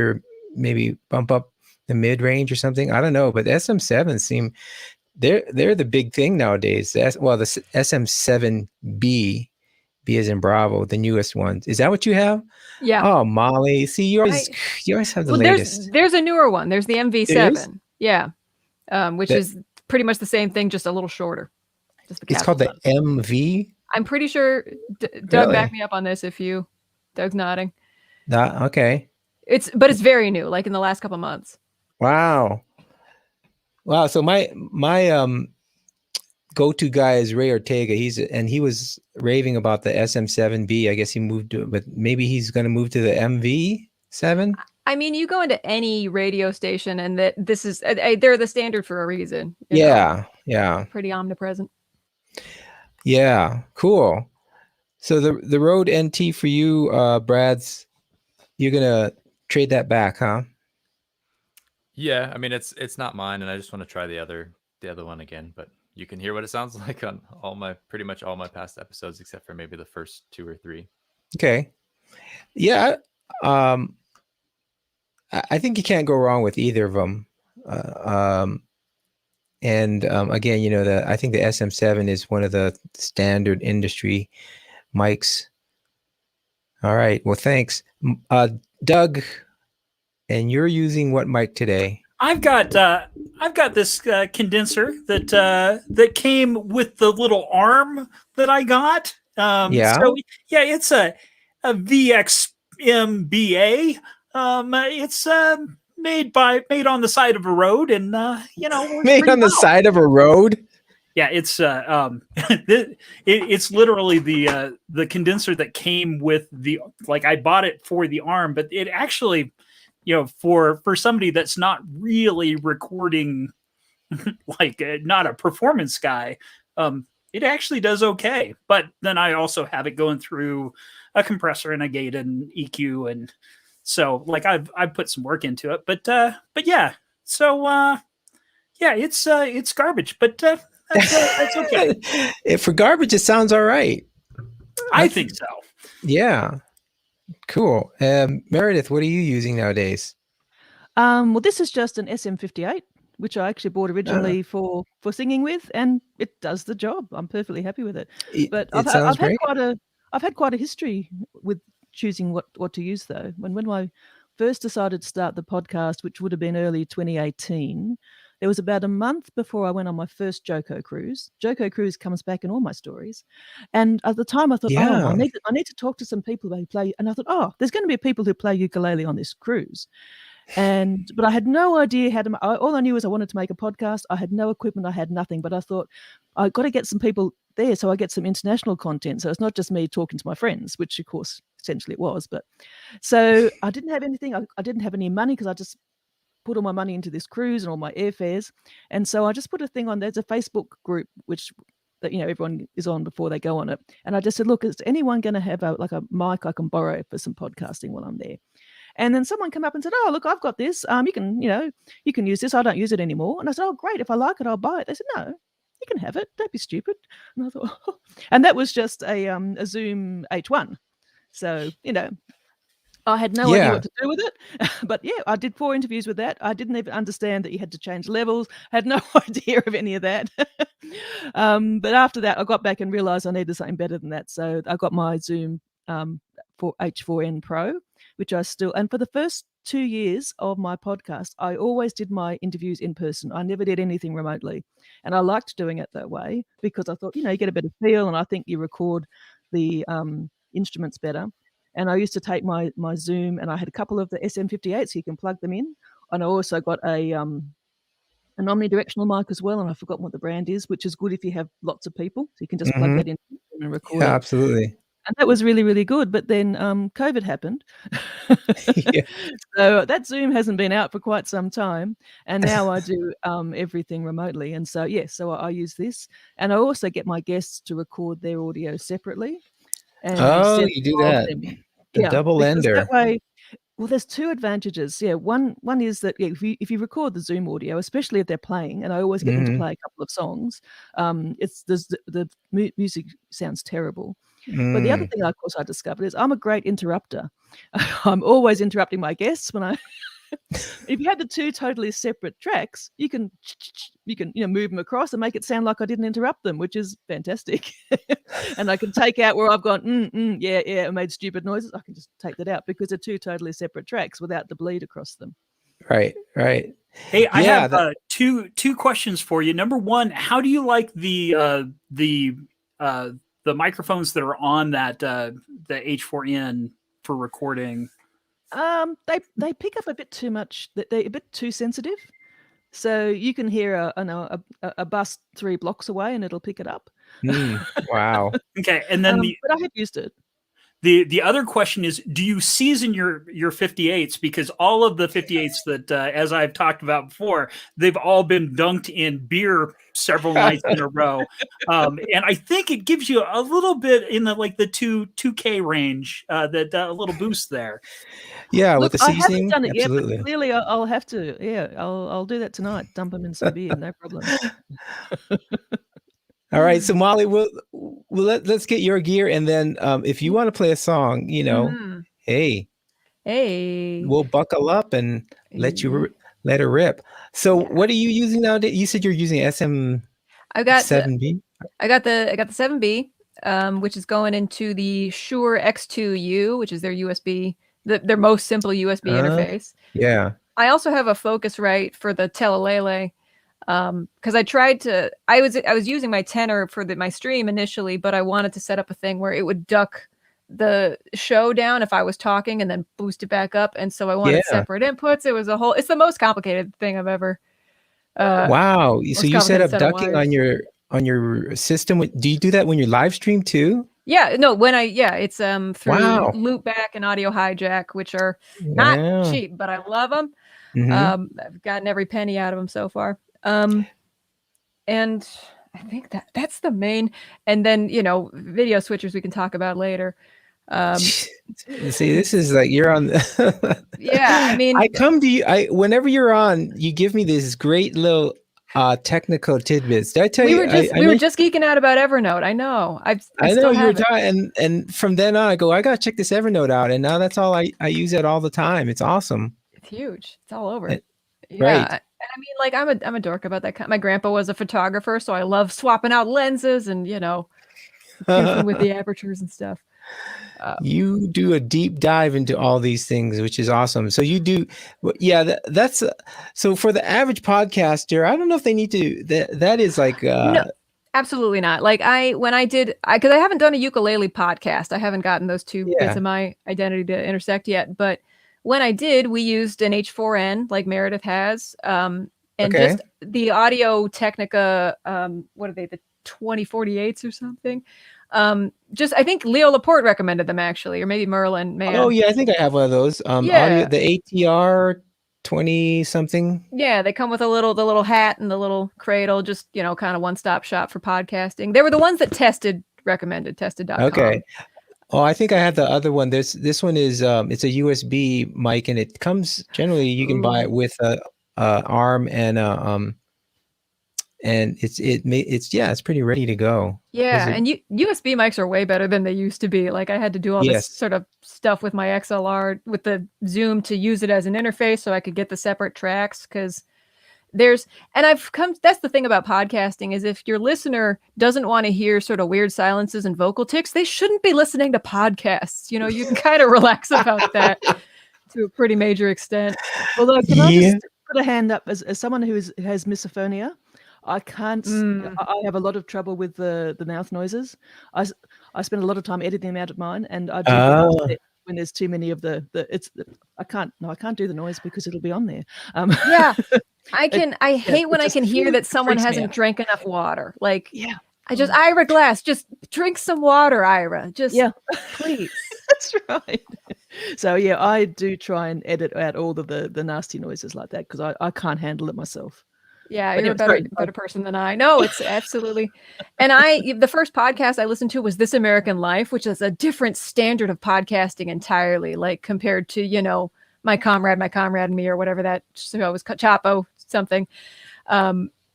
B: maybe bump up the mid range or something. I don't know, but the SM7 seem they're the big thing nowadays. The SM7B, B as in Bravo, the newest one. Is that what you have?
C: Yeah.
B: Oh, Molly, see, you always have the latest.
C: There's a newer one. There's the MV7. Yeah, which is pretty much the same thing, just a little shorter.
B: It's called the MV.
C: I'm pretty sure. Doug, back me up on this if you. Doug's nodding.
B: Okay.
C: But it's very new, like in the last couple months.
B: Wow. So my go-to guy is Ray Ortega. He was raving about the SM7B. I guess he moved to it, but maybe he's going to move to the MV7.
C: I mean, you go into any radio station, and this is they're the standard for a reason.
B: Yeah.
C: Pretty omnipresent.
B: Yeah, cool. So the Rode NT for you, Brad's, you're gonna trade that back, huh?
E: Yeah, I mean it's not mine, and I just want to try the other one again. But you can hear what it sounds like on pretty much all my past episodes, except for maybe the first 2 or 3.
B: Okay. Yeah. I think you can't go wrong with either of them. And again, I think the SM7 is one of the standard industry mics. All right. Well, thanks, Doug. And you're using what mic today?
A: I've got this condenser that came with the little arm that I got. So yeah, it's a VXMBA. It's made on the side of a road, and
B: made on the side of a road.
A: Yeah, it's it's literally the condenser that came with I bought it for the arm, but it actually, for somebody that's not really recording, not a performance guy, it actually does okay. But then I also have it going through a compressor and a gate and EQ, and so I've put some work into it. But yeah, so yeah, it's garbage, but that's okay.
B: For garbage, it sounds all right.
A: I think so.
B: Yeah. Cool. Meredith, what are you using nowadays?
D: Well, this is just an SM58, which I actually bought originally for singing with, and it does the job. I'm perfectly happy with it. But I've had quite a history with choosing what to use, though. When I first decided to start the podcast, which would have been early 2018, there was about a month before I went on my first Joko cruise. Joko cruise comes back in all my stories. And at the time I thought, I need to talk to some people who play. And I thought, there's going to be people who play ukulele on this cruise. But I had no idea all I knew was I wanted to make a podcast. I had no equipment. I had nothing. But I thought, I've got to get some people there so I get some international content. So it's not just me talking to my friends, which of course essentially it was. But so I didn't have anything. I didn't have any money because I just put all my money into this cruise and all my airfares. And so I just put a thing on. There's a Facebook group which that everyone is on before they go on it. And I just said, look, is anyone going to have a mic I can borrow for some podcasting while I'm there? And then someone came up and said, oh, look, I've got this. You can use this. I don't use it anymore. And I said, oh, great. If I like it, I'll buy it. They said, no, you can have it. Don't be stupid. And I thought, oh. And that was just a Zoom H1. So, I had no idea what to do with it. But yeah, I did 4 interviews with that. I didn't even understand that you had to change levels. I had no idea of any of that. But after that, I got back and realized I needed something better than that. So I got my Zoom for H4n Pro, which I still, and for the first 2 years of my podcast, I always did my interviews in person. I never did anything remotely. And I liked doing it that way because I thought, you get a better feel, and I think you record the instruments better. And I used to take my Zoom, and I had a couple of the SM58, so you can plug them in. And I also got an omnidirectional mic as well, and I've forgotten what the brand is, which is good if you have lots of people. So you can just plug that in and record it.
B: Absolutely.
D: And that was really, really good. But then COVID happened. So that Zoom hasn't been out for quite some time. And now I do everything remotely. And so, so I use this. And I also get my guests to record their audio separately. And
B: you do that. The double ender.
D: That way, well, there's 2 advantages. Yeah, one is that if you record the Zoom audio, especially if they're playing, and I always get them to play a couple of songs, the music sounds terrible. But the other thing, of course, I discovered is I'm a great interrupter. I'm always interrupting my guests when I. If you had the 2 totally separate tracks, you can move them across and make it sound like I didn't interrupt them, which is fantastic. And I can take out where I've gone, I made stupid noises. I can just take that out because they're 2 totally separate tracks without the bleed across them.
B: Right.
A: Hey, I have two questions for you. Number one, how do you like the microphones that are on that the H4n for recording?
D: They pick up a bit too much. They're a bit too sensitive. So you can hear a bus 3 blocks away and it'll pick it up.
B: Wow.
A: Okay, and then
D: but I have used it.
A: The other question is, do you season your 58s? Because all of the 58s that, as I've talked about before, they've all been dunked in beer several nights in a row. And I think it gives you a little bit in the 2K range, that a little boost there.
B: Yeah, with the seasoning.
D: I haven't done it
B: absolutely.
D: yet, but clearly I'll have to. Yeah, I'll do that tonight. Dump them in some beer, no problem.
B: All right, so Molly, let's get your gear, and then if you want to play a song, hey, we'll buckle up and let her rip. So, what are you using nowadays? You said you're using SM7B.
C: I got the 7B, which is going into the Shure X2U, which is their USB, their most simple USB interface.
B: Yeah.
C: I also have a Focusrite for the Telelele. Because I was using my tenor for my stream initially, but I wanted to set up a thing where it would duck the show down if I was talking and then boost it back up. And so I wanted separate inputs. It's the most complicated thing I've ever.
B: Wow. So you set up ducking on your system. Do you do that when you live stream too?
C: Yeah, no, it's through Loopback and Audio Hijack, which are not cheap, but I love them. I've gotten every penny out of them so far. And I think that's the main, and then, video switchers we can talk about later.
B: See, this is like you're on.
C: Yeah, I mean,
B: I come to you. Whenever you're on, you give me this great little technical tidbits. Did I tell you?
C: We were just geeking out about Evernote. I know. I know
B: you were talking, and from then on, I go, I gotta check this Evernote out, and now that's all I use it all the time. It's awesome.
C: It's huge. It's all over.
B: Right.
C: And I mean, I'm a dork about that. My grandpa was a photographer, so I love swapping out lenses and goofing with the apertures and stuff.
B: You do a deep dive into all these things, which is awesome. So you do, that's so for the average podcaster. I don't know if they need to. That is like
C: no, absolutely not. Like when I did, because I haven't done a ukulele podcast. I haven't gotten those two bits of my identity to intersect yet, but. When I did, we used an H4n like Meredith has, and just the Audio Technica. What are they? The 2048s or something. Just I think Leo Laporte recommended them actually, or maybe Merlin may
B: Oh
C: have.
B: yeah, I think I have one of those.
C: Yeah.
B: Audio, the ATR 20 something.
C: Yeah, they come with the little hat and the little cradle, just, you know, kind of one-stop shop for podcasting. They were the ones that tested.com.
B: Okay. Oh, I think I have the other one. This one is it's a USB mic, and it comes generally you can buy it with a arm and and it's pretty ready to go.
C: Yeah, and USB mics are way better than they used to be. Like I had to do all this sort of stuff with my XLR with the Zoom to use it as an interface so I could get the separate tracks because that's the thing about podcasting is if your listener doesn't want to hear sort of weird silences and vocal tics, they shouldn't be listening to podcasts. You know, you can kind of relax about that to a pretty major extent.
D: Although, can I just put a hand up as someone who has misophonia? I can't. I have a lot of trouble with the mouth noises. I spend a lot of time editing them out of mine, and I do when there's too many of I can't do the noise because it'll be on there.
C: Yeah, I hate when I can hear that someone hasn't drank enough water. Like, Ira Glass, just drink some water, Ira. Just please.
D: That's right. So yeah, I do try and edit out all of the nasty noises like that because I can't handle it myself.
C: Yeah, you're a better person than I. No, it's absolutely. And the first podcast I listened to was This American Life, which is a different standard of podcasting entirely, like compared to, you know, My Comrade and Me or whatever that show was, Chapo something,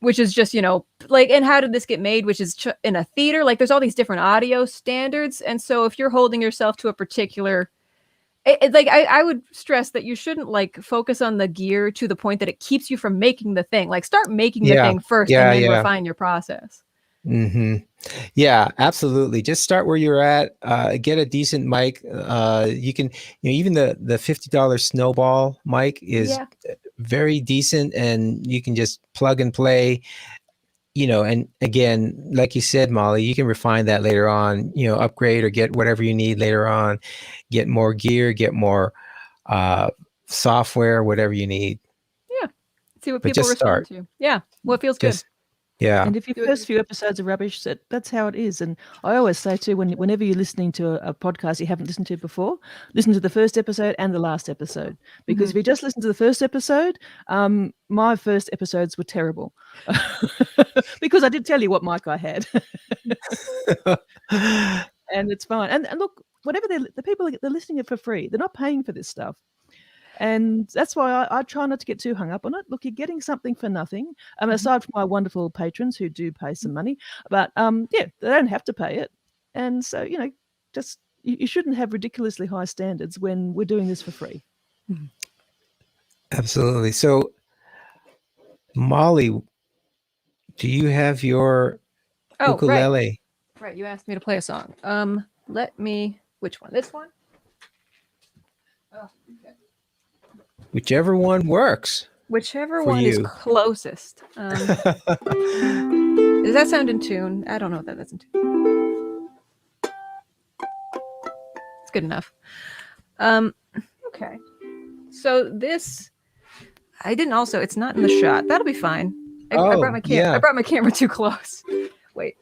C: which is just, you know, like, and How Did This Get Made, which is in a theater. Like there's all these different audio standards. And so if you're holding yourself to a particular I would stress that you shouldn't like focus on the gear to the point that it keeps you from making the thing. Like start making the thing first and then refine your process.
B: Mm-hmm. Yeah, absolutely. Just start where you're at. Get a decent mic. You can, even the $50 Snowball mic is very decent, and you can just plug and play. And again, like you said, Molly, you can refine that later on, upgrade or get whatever you need later on, get more gear, get more software, whatever you need.
C: Yeah. See what people respond to. Yeah. What feels good.
B: Yeah.
D: And if your first few episodes are rubbish, that's how it is. And I always say too, whenever you're listening to a podcast you haven't listened to before, listen to the first episode and the last episode. Because if you just listen to the first episode, my first episodes were terrible. Because I did tell you what mic I had. And it's fine. And look, whatever the people, they're listening it for free. They're not paying for this stuff. And that's why I try not to get too hung up on it. Look, you're getting something for nothing. Aside from my wonderful patrons who do pay some money, but they don't have to pay it. And so, just you shouldn't have ridiculously high standards when we're doing this for free.
B: Absolutely. So, Molly, do you have your ukulele?
C: Right. You asked me to play a song. Which one? This one? Oh, okay.
B: Whichever one works.
C: Whichever one is closest. Does that sound in tune? I don't know if that's in tune. It's good enough. Okay. So this, it's not in the shot. That'll be fine. I brought my camera. I brought my camera too close. Wait.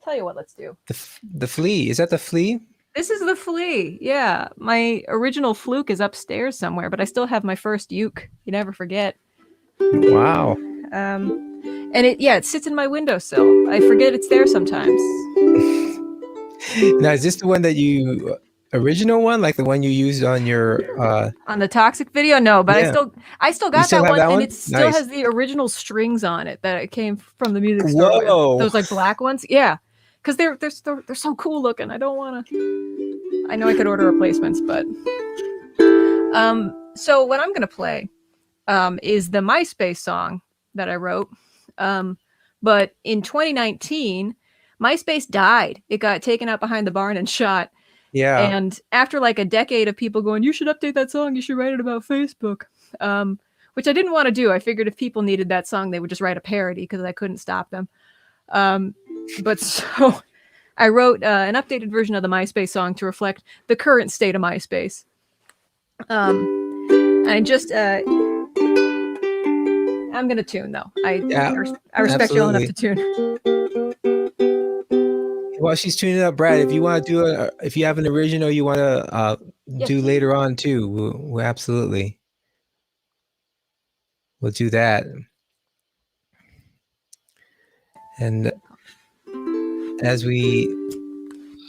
C: Tell you what, let's do.
B: The flea. Is that the flea?
C: This is the flea. Yeah. My original fluke is upstairs somewhere, but I still have my first uke. You never forget.
B: Wow.
C: And it sits in my windowsill. I forget it's there sometimes.
B: Now, is this the one that original one, like the one you used on your
C: on the Toxic video? No, but I still got that one, and it still has the original strings on it that it came from the music store.
B: Whoa.
C: Those like black ones. Yeah. Because they're so cool looking. I don't want to. I know I could order replacements, but so what I'm gonna play is the MySpace song that I wrote. But in 2019, MySpace died. It got taken out behind the barn and shot.
B: Yeah.
C: And after like a decade of people going, you should update that song. You should write it about Facebook. Which I didn't want to do. I figured if people needed that song, they would just write a parody because I couldn't stop them. But so I wrote an updated version of the MySpace song to reflect the current state of MySpace. I just, I'm going to tune though. I respect you all enough to tune.
B: While she's tuning up, Brad, if you want to do if you have an original you want to do later on too, we'll absolutely. We'll do that. And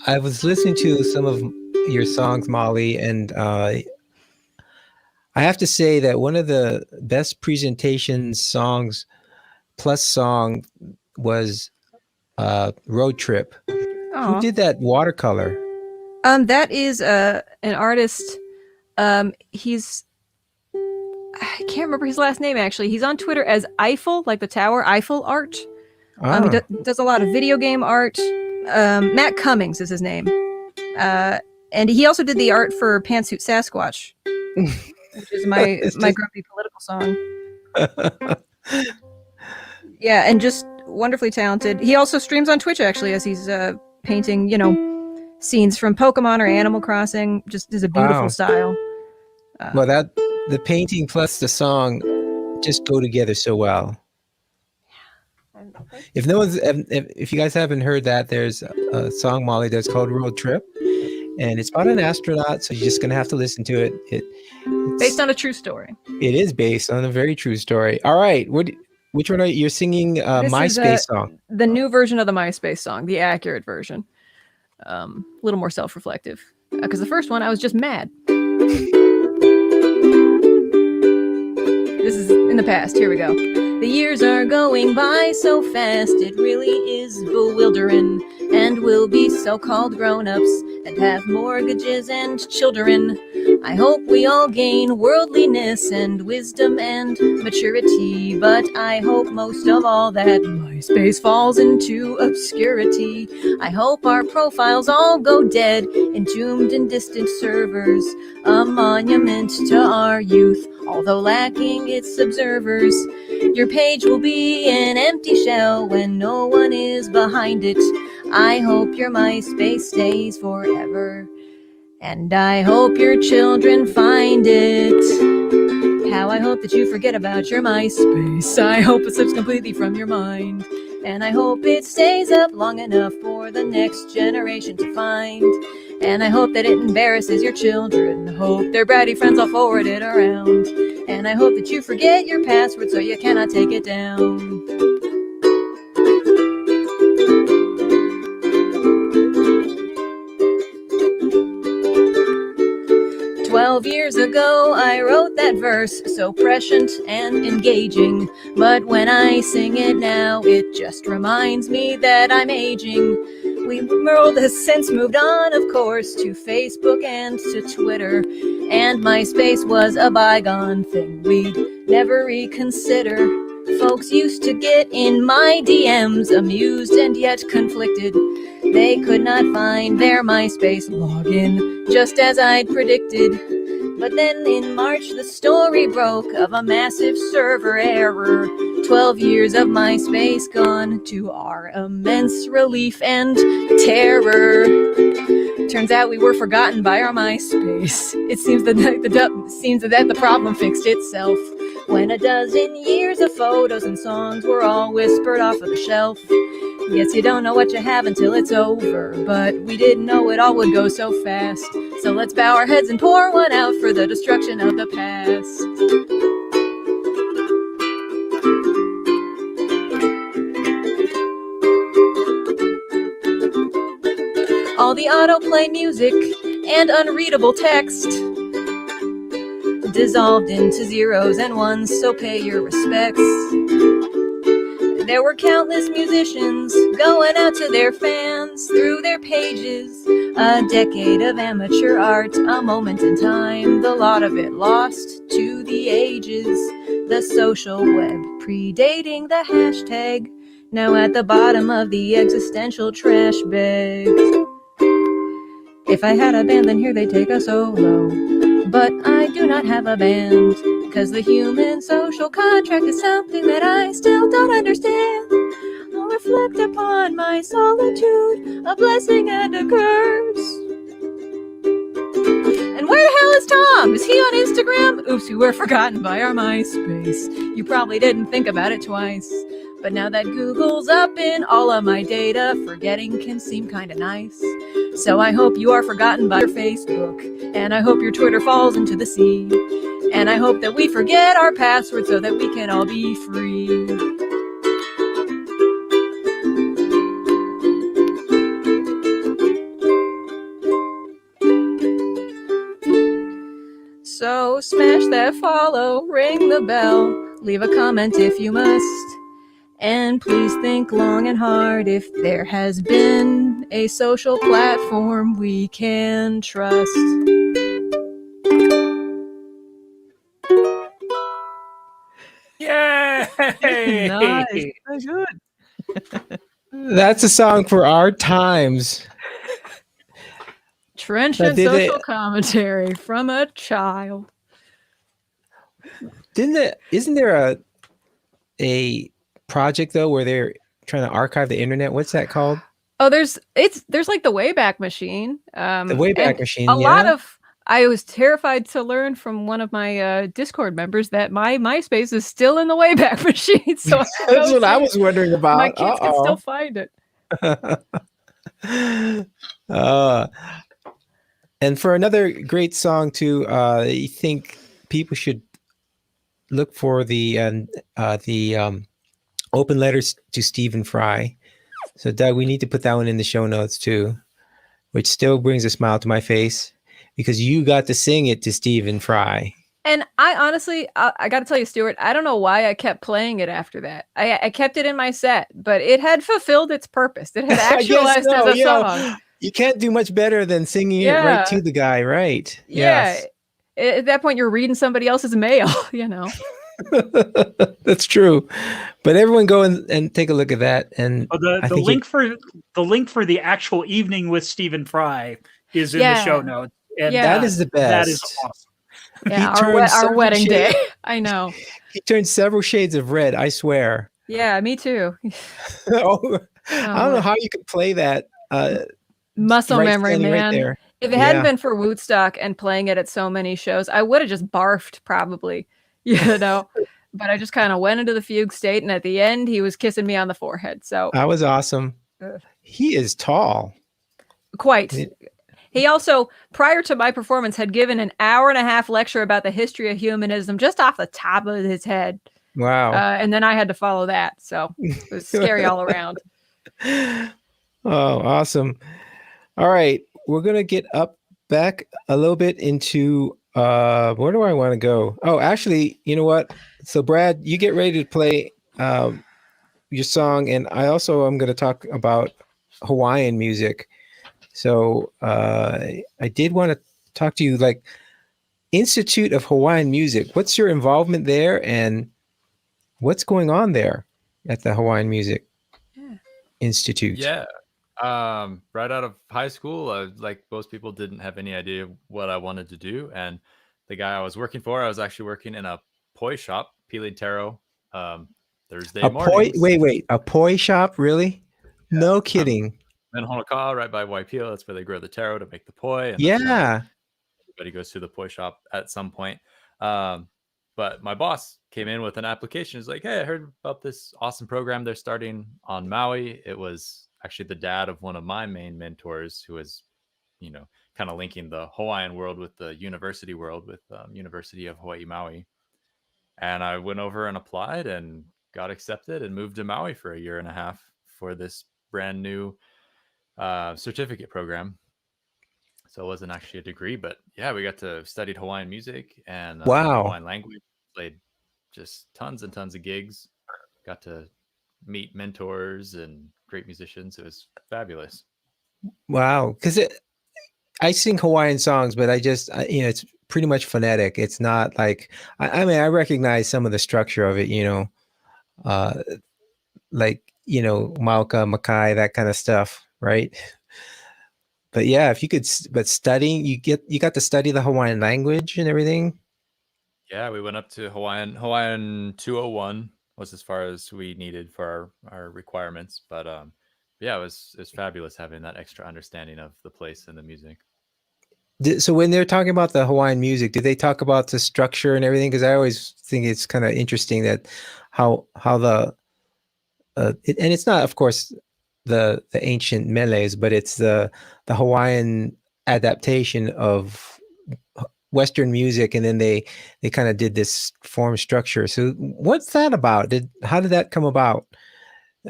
B: I was listening to some of your songs, Molly, and I have to say that one of the best presentation songs plus song was Road Trip.
C: Aw.
B: Who did that watercolor?
C: That is an artist. I can't remember his last name actually. He's on Twitter as Eiffel, like the tower, Eiffel Art. He does a lot of video game art. Matt Cummings is his name. And he also did the art for Pantsuit Sasquatch, which is my grumpy political song. Yeah, and just wonderfully talented. He also streams on Twitch actually as he's painting, scenes from Pokemon or Animal Crossing. Just is a beautiful style.
B: Well, the painting plus the song just go together so well. If you guys haven't heard that, there's a song Molly that's called Road Trip, and it's about an astronaut. So you're just gonna have to listen to it. It's
C: based on a true story.
B: It is based on a very true story. All right, which one are you're singing? MySpace song.
C: The new version of the MySpace song, the accurate version. A little more self-reflective, because the first one I was just mad. This is in the past. Here we go. The years are going by so fast, it really is bewildering. And we'll be so-called grown-ups and have mortgages and children. I hope we all gain worldliness and wisdom and maturity. But I hope most of all that MySpace falls into obscurity. I hope our profiles all go dead, entombed in distant servers. A monument to our youth, although lacking its observers. Your page will be an empty shell when no one is behind it. I hope your MySpace stays forever, and I hope your children find it. How I hope that you forget about your MySpace. I hope it slips completely from your mind, and I hope it stays up long enough for the next generation to find. And I hope that it embarrasses your children. Hope their bratty friends all forward it around. And I hope that you forget your password so you cannot take it down. 12 years ago I wrote that verse, so prescient and engaging. But when I sing it now, it just reminds me that I'm aging. The world has since moved on, of course, to Facebook and to Twitter. And MySpace was a bygone thing we'd never reconsider. Folks used to get in my DMs, amused and yet conflicted. They could not find their MySpace login, just as I'd predicted. But then in March the story broke of a massive server error. 12 years of MySpace gone, to our immense relief and terror. Turns out we were forgotten by our MySpace. It seems that the problem fixed itself when a dozen years of photos and songs were all whispered off of the shelf. Guess you don't know what you have until it's over, but we didn't know it all would go so fast. So let's bow our heads and pour one out for the destruction of the past. All the autoplay music and unreadable text dissolved into zeros and ones, so pay your respects. There were countless musicians going out to their fans through their pages. A decade of amateur art, a moment in time, the lot of it lost to the ages. The social web predating the hashtag, now at the bottom of the existential trash bag. If I had a band, then here they'd take a solo. But I do not have a band, 'cause the human social contract is something that I still don't understand. I'll reflect upon my solitude, a blessing and a curse. And where the hell is Tom? Is he on Instagram? Oops, we were forgotten by our MySpace. You probably didn't think about it twice. But now that Google's up in all of my data, forgetting can seem kinda nice. So I hope you are forgotten by your Facebook, and I hope your Twitter falls into the sea. And I hope that we forget our password so that we can all be free. So smash that follow, ring the bell, leave a comment if you must. And please think long and hard if there has been a social platform we can trust.
A: Yay!
D: Nice. Very good.
B: That's a song for our times.
C: Trenchant social commentary from a child.
B: Isn't there a project though where they're trying to archive the internet? What's that called?
C: Oh, there's like the Wayback Machine.
B: The Wayback Machine.
C: A lot of I was terrified to learn from one of my Discord members that my MySpace is still in the Wayback Machine. So
B: that's what I was wondering about.
C: My kids can still find it.
B: And for another great song too, I think people should look for the open letters to Stephen Fry. So Doug, we need to put that one in the show notes too, which still brings a smile to my face because you got to sing it to Stephen Fry.
C: And I honestly, I got to tell you, Stuart, I don't know why I kept playing it after that. I kept it in my set, but it had fulfilled its purpose. It had actualized as a song.
B: You can't do much better than singing it right to the guy, right?
C: Yeah. Yes. At that point, you're reading somebody else's mail, you know.
B: That's true. But everyone go and take a look at that. And
A: the link for the actual evening with Stephen Fry is in the show notes. And
B: that is the best.
A: That is awesome.
C: Yeah, our wedding day. I know.
B: He turned several shades of red, I swear.
C: Yeah, me too.
B: I don't know how you could play that.
C: Muscle memory, man.
B: Right there.
C: If it hadn't been for Woodstock and playing it at so many shows, I would have just barfed probably, you know. But I just kind of went into the fugue state, and at the end, he was kissing me on the forehead. So
B: that was awesome. He is tall.
C: Quite. He also, prior to my performance, had given an 1.5-hour lecture about the history of humanism just off the top of his head.
B: Wow.
C: And then I had to follow that. So it was scary all around.
B: Oh, awesome. All right. We're going to get back a little bit into where do I want to go? Oh, actually, you know what? So Brad, you get ready to play your song. And I also am going to talk about Hawaiian music. So I did want to talk to you, like Institute of Hawaiian Music. What's your involvement there and what's going on there at the Hawaiian Music Institute?
E: Yeah. Right out of high school, like most people, didn't have any idea what I wanted to do. And the guy I was working for, I was actually working in a poi shop, peeling taro, Thursday morning.
B: Wait, a poi shop? Really? Yeah. No kidding.
E: In Honoka'a, right by Waipio, that's where they grow the taro to make the poi. And everybody goes to the poi shop at some point. But my boss came in with an application. He's like, hey, I heard about this awesome program they're starting on Maui. It was actually the dad of one of my main mentors who was, kind of linking the Hawaiian world with the university world with University of Hawaii Maui. And I went over and applied and got accepted and moved to Maui for 1.5 years for this brand new certificate program. So it wasn't actually a degree, but yeah, we got to study Hawaiian music and Hawaiian language, played just tons and tons of gigs, got to meet mentors and great musicians. It was fabulous.
B: Wow. Because I sing Hawaiian songs, but I just, it's pretty much phonetic. It's not like, I mean, I recognize some of the structure of it, like, Mauka, Makai, that kind of stuff. Right. But yeah, if you could, but studying, you got to study the Hawaiian language and everything.
E: Yeah. We went up to Hawaiian 201 was as far as we needed for our requirements. But yeah, it was fabulous having that extra understanding of the place and the music.
B: So when they're talking about the Hawaiian music, do they talk about the structure and everything? Because I always think it's kind of interesting that how and it's not, of course, the ancient meles, but it's the Hawaiian adaptation of Western music, and then they kind of did this form structure. So what's that about? How did that come about?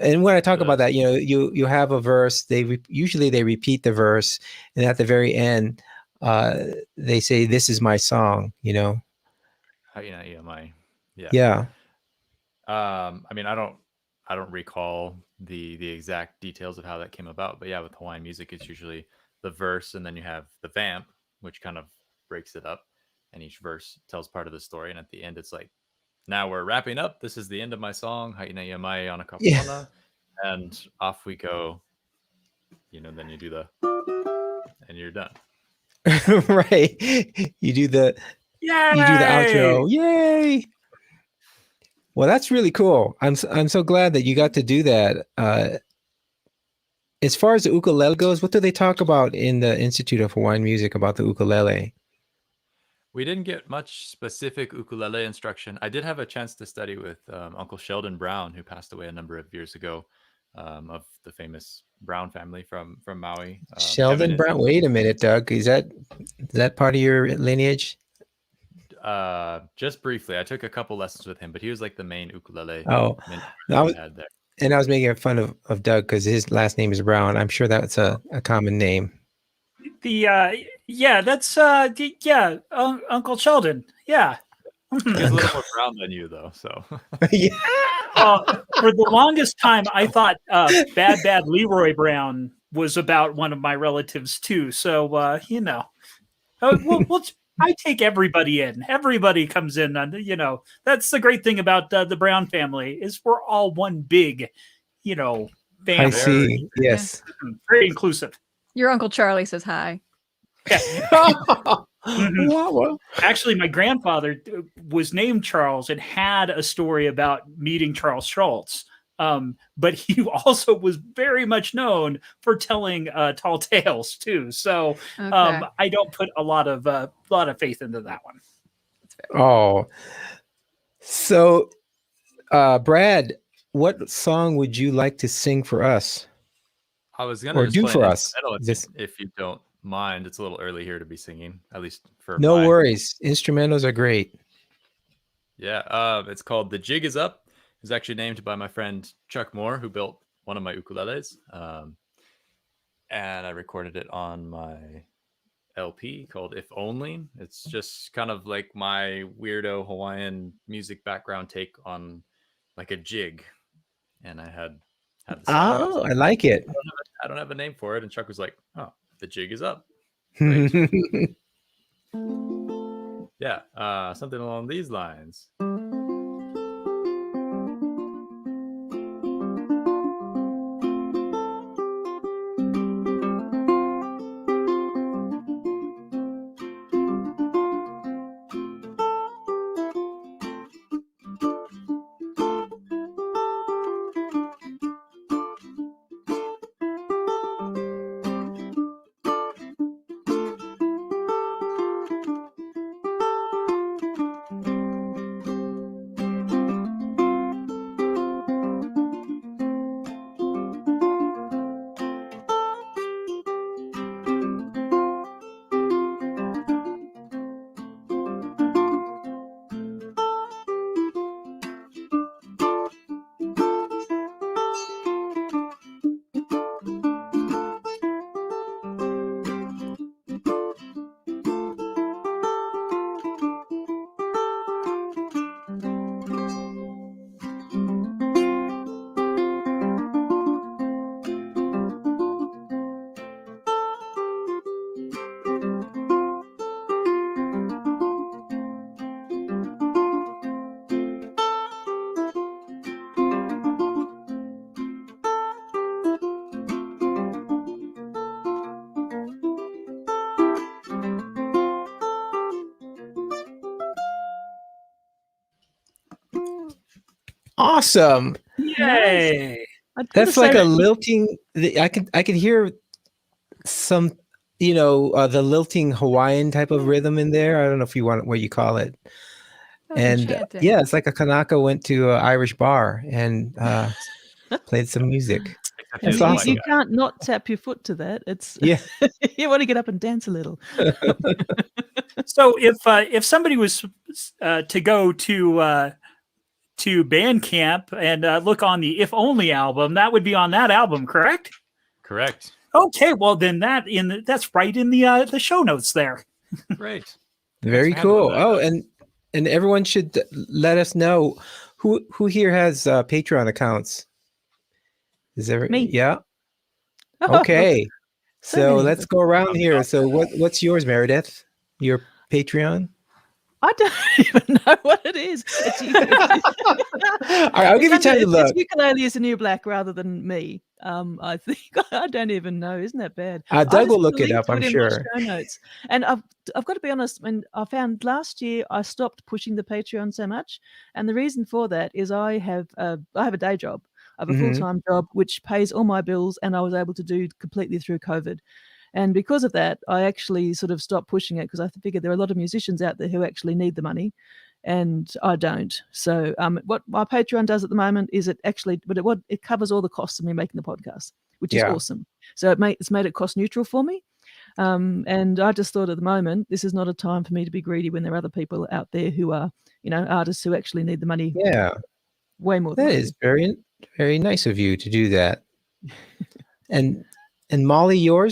B: And when I talk about that, you have a verse. Usually they repeat the verse, and at the very end, they say, "This is my song."
E: My
B: Yeah.
E: I mean, I don't recall the exact details of how that came about, but yeah, with Hawaiian music, it's usually the verse, and then you have the vamp, which kind of breaks it up, and each verse tells part of the story, and at the end, it's like, now we're wrapping up. This is the end of my song, Haina Mai on a Kapana, and off we go. Then you do and you're done.
B: Right. You do the outro. Yay! Well, that's really cool. I'm so glad that you got to do that. As far as the ukulele goes, what do they talk about in the Institute of Hawaiian Music about the ukulele?
E: We didn't get much specific ukulele instruction. I did have a chance to study with Uncle Sheldon Brown, who passed away a number of years ago, of the famous Brown family from Maui.
B: Sheldon Brown. Wait a minute, Doug. Is that part of your lineage?
E: Just briefly, I took a couple lessons with him, but he was like the main ukulele.
B: Oh,
E: we had there.
B: And I was making fun of Doug because his last name is Brown. I'm sure that's a common name.
A: That's Uncle Sheldon. Yeah.
E: He's a little more brown than you, though. So
B: Yeah.
A: For the longest time, I thought Bad Leroy Brown was about one of my relatives too. So I take everybody in. Everybody comes in, and that's the great thing about the Brown family is we're all one big, family.
B: I see. Yes.
A: Very inclusive.
C: Your Uncle Charlie says hi.
A: Actually, my grandfather was named Charles and had a story about meeting Charles Schultz. But he also was very much known for telling tall tales too. So I don't put a lot of faith into that one.
B: Oh, so Brad, what song would you like to sing for us?
E: I was gonna
B: do for us,
E: if you don't mind. It's a little early here to be singing, at least for
B: no worries. Instrumentals are great.
E: Yeah, it's called "The Jig Is Up." It's actually named by my friend Chuck Moore, who built one of my ukuleles, and I recorded it on my LP called "If Only." It's just kind of like my weirdo Hawaiian music background take on like a jig, and I had the song.
B: I like it.
E: I don't have a name for it, and Chuck was like, "Oh, the jig is up." Yeah, something along these lines.
B: Awesome.
A: Yay.
B: That's like a lilting. I could hear some, the lilting Hawaiian type of rhythm in there. I don't know if you want what you call it. And
C: enchanting.
B: yeah, it's like a Kanaka went to an Irish bar, and played some music.
E: Except
B: That's
E: he doesn't
B: awesome.
D: You can't not tap your foot to that. It's
B: Yeah.
D: you want to get up and dance a little.
A: So if somebody was to go to Bandcamp and look on the If Only album, that would be on that album, correct?
E: Correct.
A: Okay, well then that's right in the show notes there.
E: Great.
B: Very
E: Thanks for handling
B: cool.
E: that.
B: Oh, and everyone should let us know who here has Patreon accounts. Is there
D: Me.
B: Yeah. Okay.
D: So
B: So
D: many.
B: let's go around here. So what's yours, Meredith? Your Patreon?
D: I don't even know what it is.
B: All right, I'll give you time to look.
D: It's ukulele is a new black rather than me. I think I don't even know. Isn't that bad?
B: Doug
D: I just
B: will
D: put
B: look
D: a
B: it
D: link
B: up,
D: to
B: I'm
D: in my
B: sure.
D: show notes. And I've got to be honest. When I found last year, I stopped pushing the Patreon so much, and the reason for that is I have a day job. I have a
B: Mhm.
D: full-time job which pays all my bills, and I was able to do completely through COVID. And because of that, I actually sort of stopped pushing it because I figured there are a lot of musicians out there who actually need the money, and I don't. So what my Patreon does at the moment is it covers all the costs of me making the podcast, which is
B: Yeah.
D: awesome. So it's made it cost neutral for me. And I just thought at the moment, this is not a time for me to be greedy when there are other people out there who are, artists who actually need the money
B: Yeah,
D: way more than
B: that
D: I
B: is
D: do.
B: very, very nice of you to do that. And Molly, your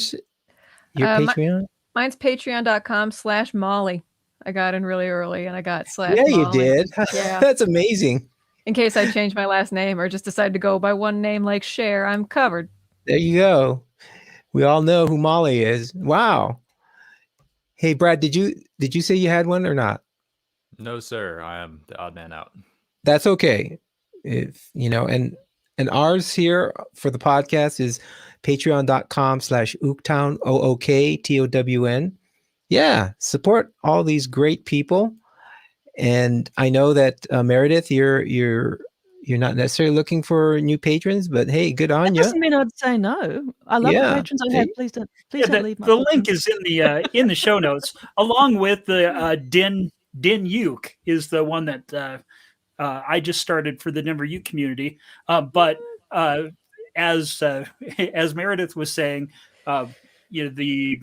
B: Patreon?
C: Mine's patreon.com/Molly. I got in really early and I got /Molly.
B: Yeah, you did.
C: Yeah.
B: That's amazing.
C: In case I change my last name or just decide to go by one name like Cher, I'm covered.
B: There you go. We all know who Molly is. Wow. Hey, Brad, did you say you had one or not?
E: No, sir. I am the odd man out.
B: That's okay. If and ours here for the podcast is patreon.com/OokTown, OOKTOWN. Yeah, support all these great people. And I know that Meredith, you're not necessarily looking for new patrons, but hey, good on
D: That
B: you.
D: doesn't mean I'd say no. I love
B: Yeah.
D: the patrons I have. Please don't leave my
A: The
D: patrons.
A: link is in the show notes, along with the Din Uke is the one that I just started for the Denver Uke community. But as Meredith was saying, the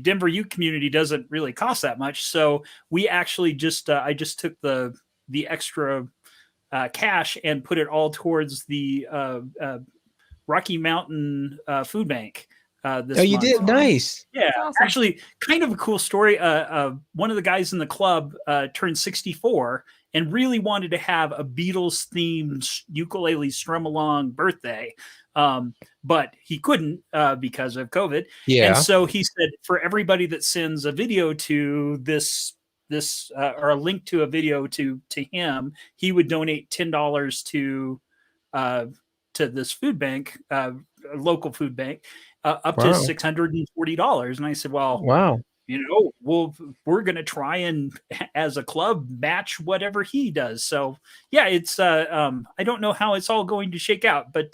A: Denver Uke community doesn't really cost that much. So we actually I just took the extra cash and put it all towards the Rocky Mountain Food Bank. This
B: You
A: month.
B: did? Nice.
A: Yeah,
C: awesome.
A: actually, kind of a cool story. One of the guys in the club turned 64 and really wanted to have a Beatles-themed ukulele strum-along birthday, but he couldn't because of COVID.
B: Yeah.
A: And so he said, for everybody that sends a video to this or a link to a video to him, he would donate $10 to this food bank, a local food bank, up to
B: Wow.
A: $640. And I said, well,
B: Wow.
A: we're going to try and, as a club, match whatever he does. So yeah, it's I don't know how it's all going to shake out, but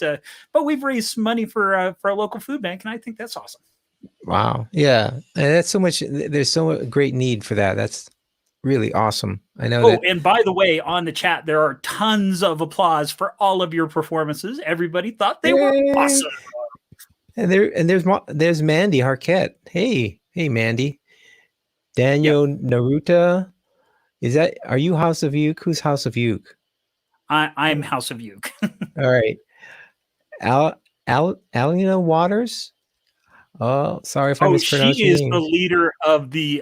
A: we've raised some money for a local food bank, and I think that's awesome.
B: Wow. Yeah. And that's so much. There's so great need for that. That's really awesome. I know that.
A: And by the way, on the chat, there are tons of applause for all of your performances. Everybody thought they were
B: Yay.
A: awesome.
B: And there's Mandy Harquette. Hey, Mandy. Daniel Naruta. Are you House of Uke? Who's House of Uke?
A: I'm House of Uke.
B: All right. Alina Waters. Oh, sorry if I mispronounced
A: she
B: your
A: is
B: name.
A: the leader of the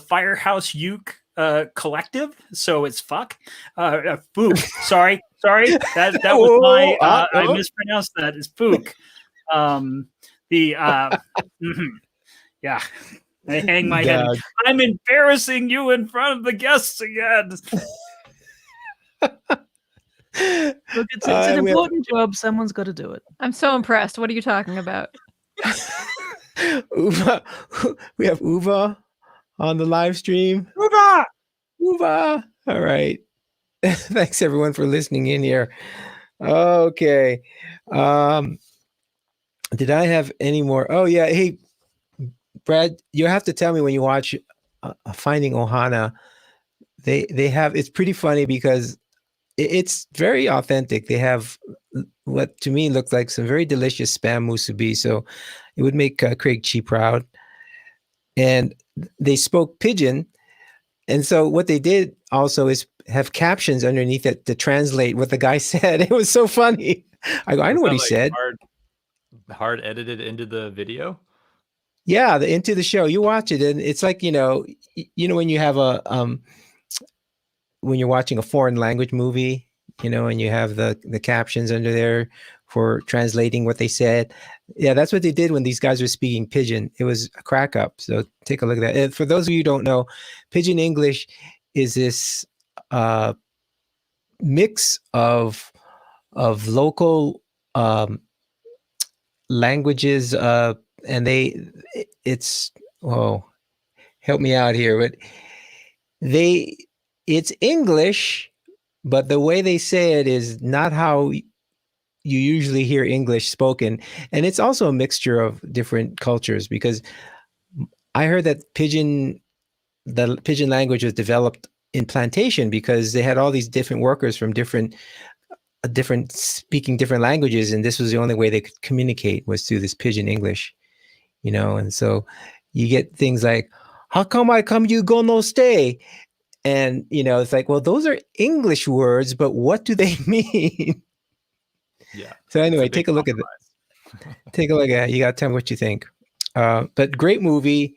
A: Firehouse Uke collective. So it's fuck. Fook. Sorry. That was my. I mispronounced that. It's Fook. Yeah. I hang my head. I'm embarrassing you in front of the guests again.
D: Look, it's an important job. Someone's got to do it.
C: I'm so impressed. What are you talking about?
B: Uva. We have Uva on the live stream. Uva. All right. Thanks everyone for listening in here. Okay. Did I have any more? Oh yeah. Hey, Brad, you have to tell me when you watch Finding Ohana. They have, it's pretty funny because it's very authentic. They have what to me looks like some very delicious spam musubi. So it would make Craig Chi proud. And they spoke pidgin. And so what they did also is have captions underneath it to translate what the guy said. It was so funny. I go, I know what he said.
E: Hard edited into the video.
B: Yeah, into the show. You watch it, and it's like when you have when you're watching a foreign language movie, and you have the captions under there for translating what they said. Yeah, that's what they did when these guys were speaking pidgin. It was a crack up. So take a look at that. And for those of you who don't know, pidgin English is this mix of local languages, and it's help me out here, but it's English, but the way they say it is not how you usually hear English spoken. And it's also a mixture of different cultures, because I heard that the pidgin language was developed in plantation because they had all these different workers from different speaking different languages, and this was the only way they could communicate was through this pidgin English, and so you get things like, how come you go no stay? And it's like, well, those are English words, but what do they mean?
E: Yeah.
B: So anyway, take a look at it. Take a look at it. You got to tell me what you think. But great movie.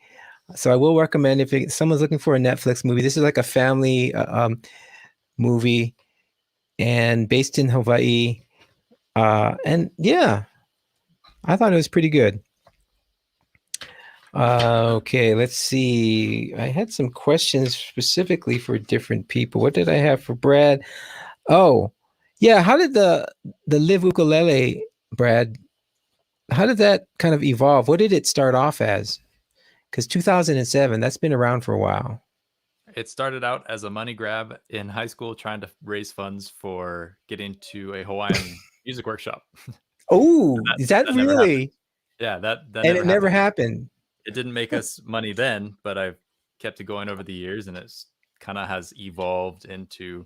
B: So I will recommend if someone's looking for a Netflix movie. This is like a family movie, and based in Hawaii. And yeah, I thought it was pretty good. Okay, let's see. I had some questions specifically for different people. What did I have for Brad? Oh, yeah. How did the live ukulele, Brad? How did that kind of evolve? What did it start off as? Because 2007, that's been around for a while.
E: It started out as a money grab in high school, trying to raise funds for getting to a Hawaiian music workshop.
B: Oh, is that really?
E: Yeah, that
B: and it never happened.
E: It didn't make us money then, but I've kept it going over the years, and it's kind of has evolved into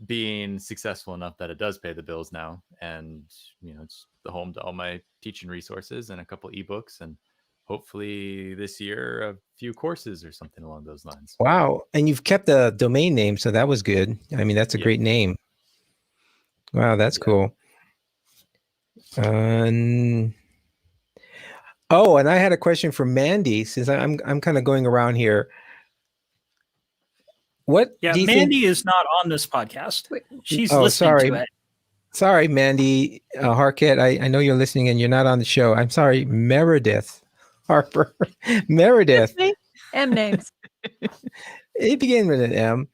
E: being successful enough that it does pay the bills now. And it's the home to all my teaching resources and a couple ebooks, and hopefully this year a few courses or something along those lines.
B: Wow. And you've kept the domain name, so that was good. I mean, that's a great name. Wow, that's cool. And I had a question for Mandy, since I'm kind of going around here. What?
A: Yeah, Mandy is not on this podcast. She's listening to it.
B: Sorry, Mandy Harkett. I know you're listening and you're not on the show. I'm sorry, Meredith Harper. Meredith.
C: M names.
B: It began with an M.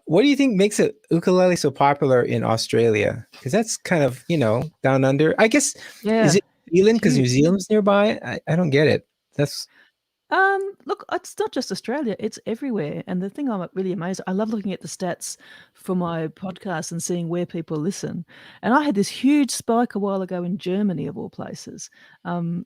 B: What do you think makes a ukulele so popular in Australia? Because that's kind of, down under. I guess, is it New Zealand because New Zealand's nearby? I don't get it. That's...
D: Look, it's not just Australia, it's everywhere. And the thing I'm really amazed, I love looking at the stats for my podcast and seeing where people listen. And I had this huge spike a while ago in Germany, of all places.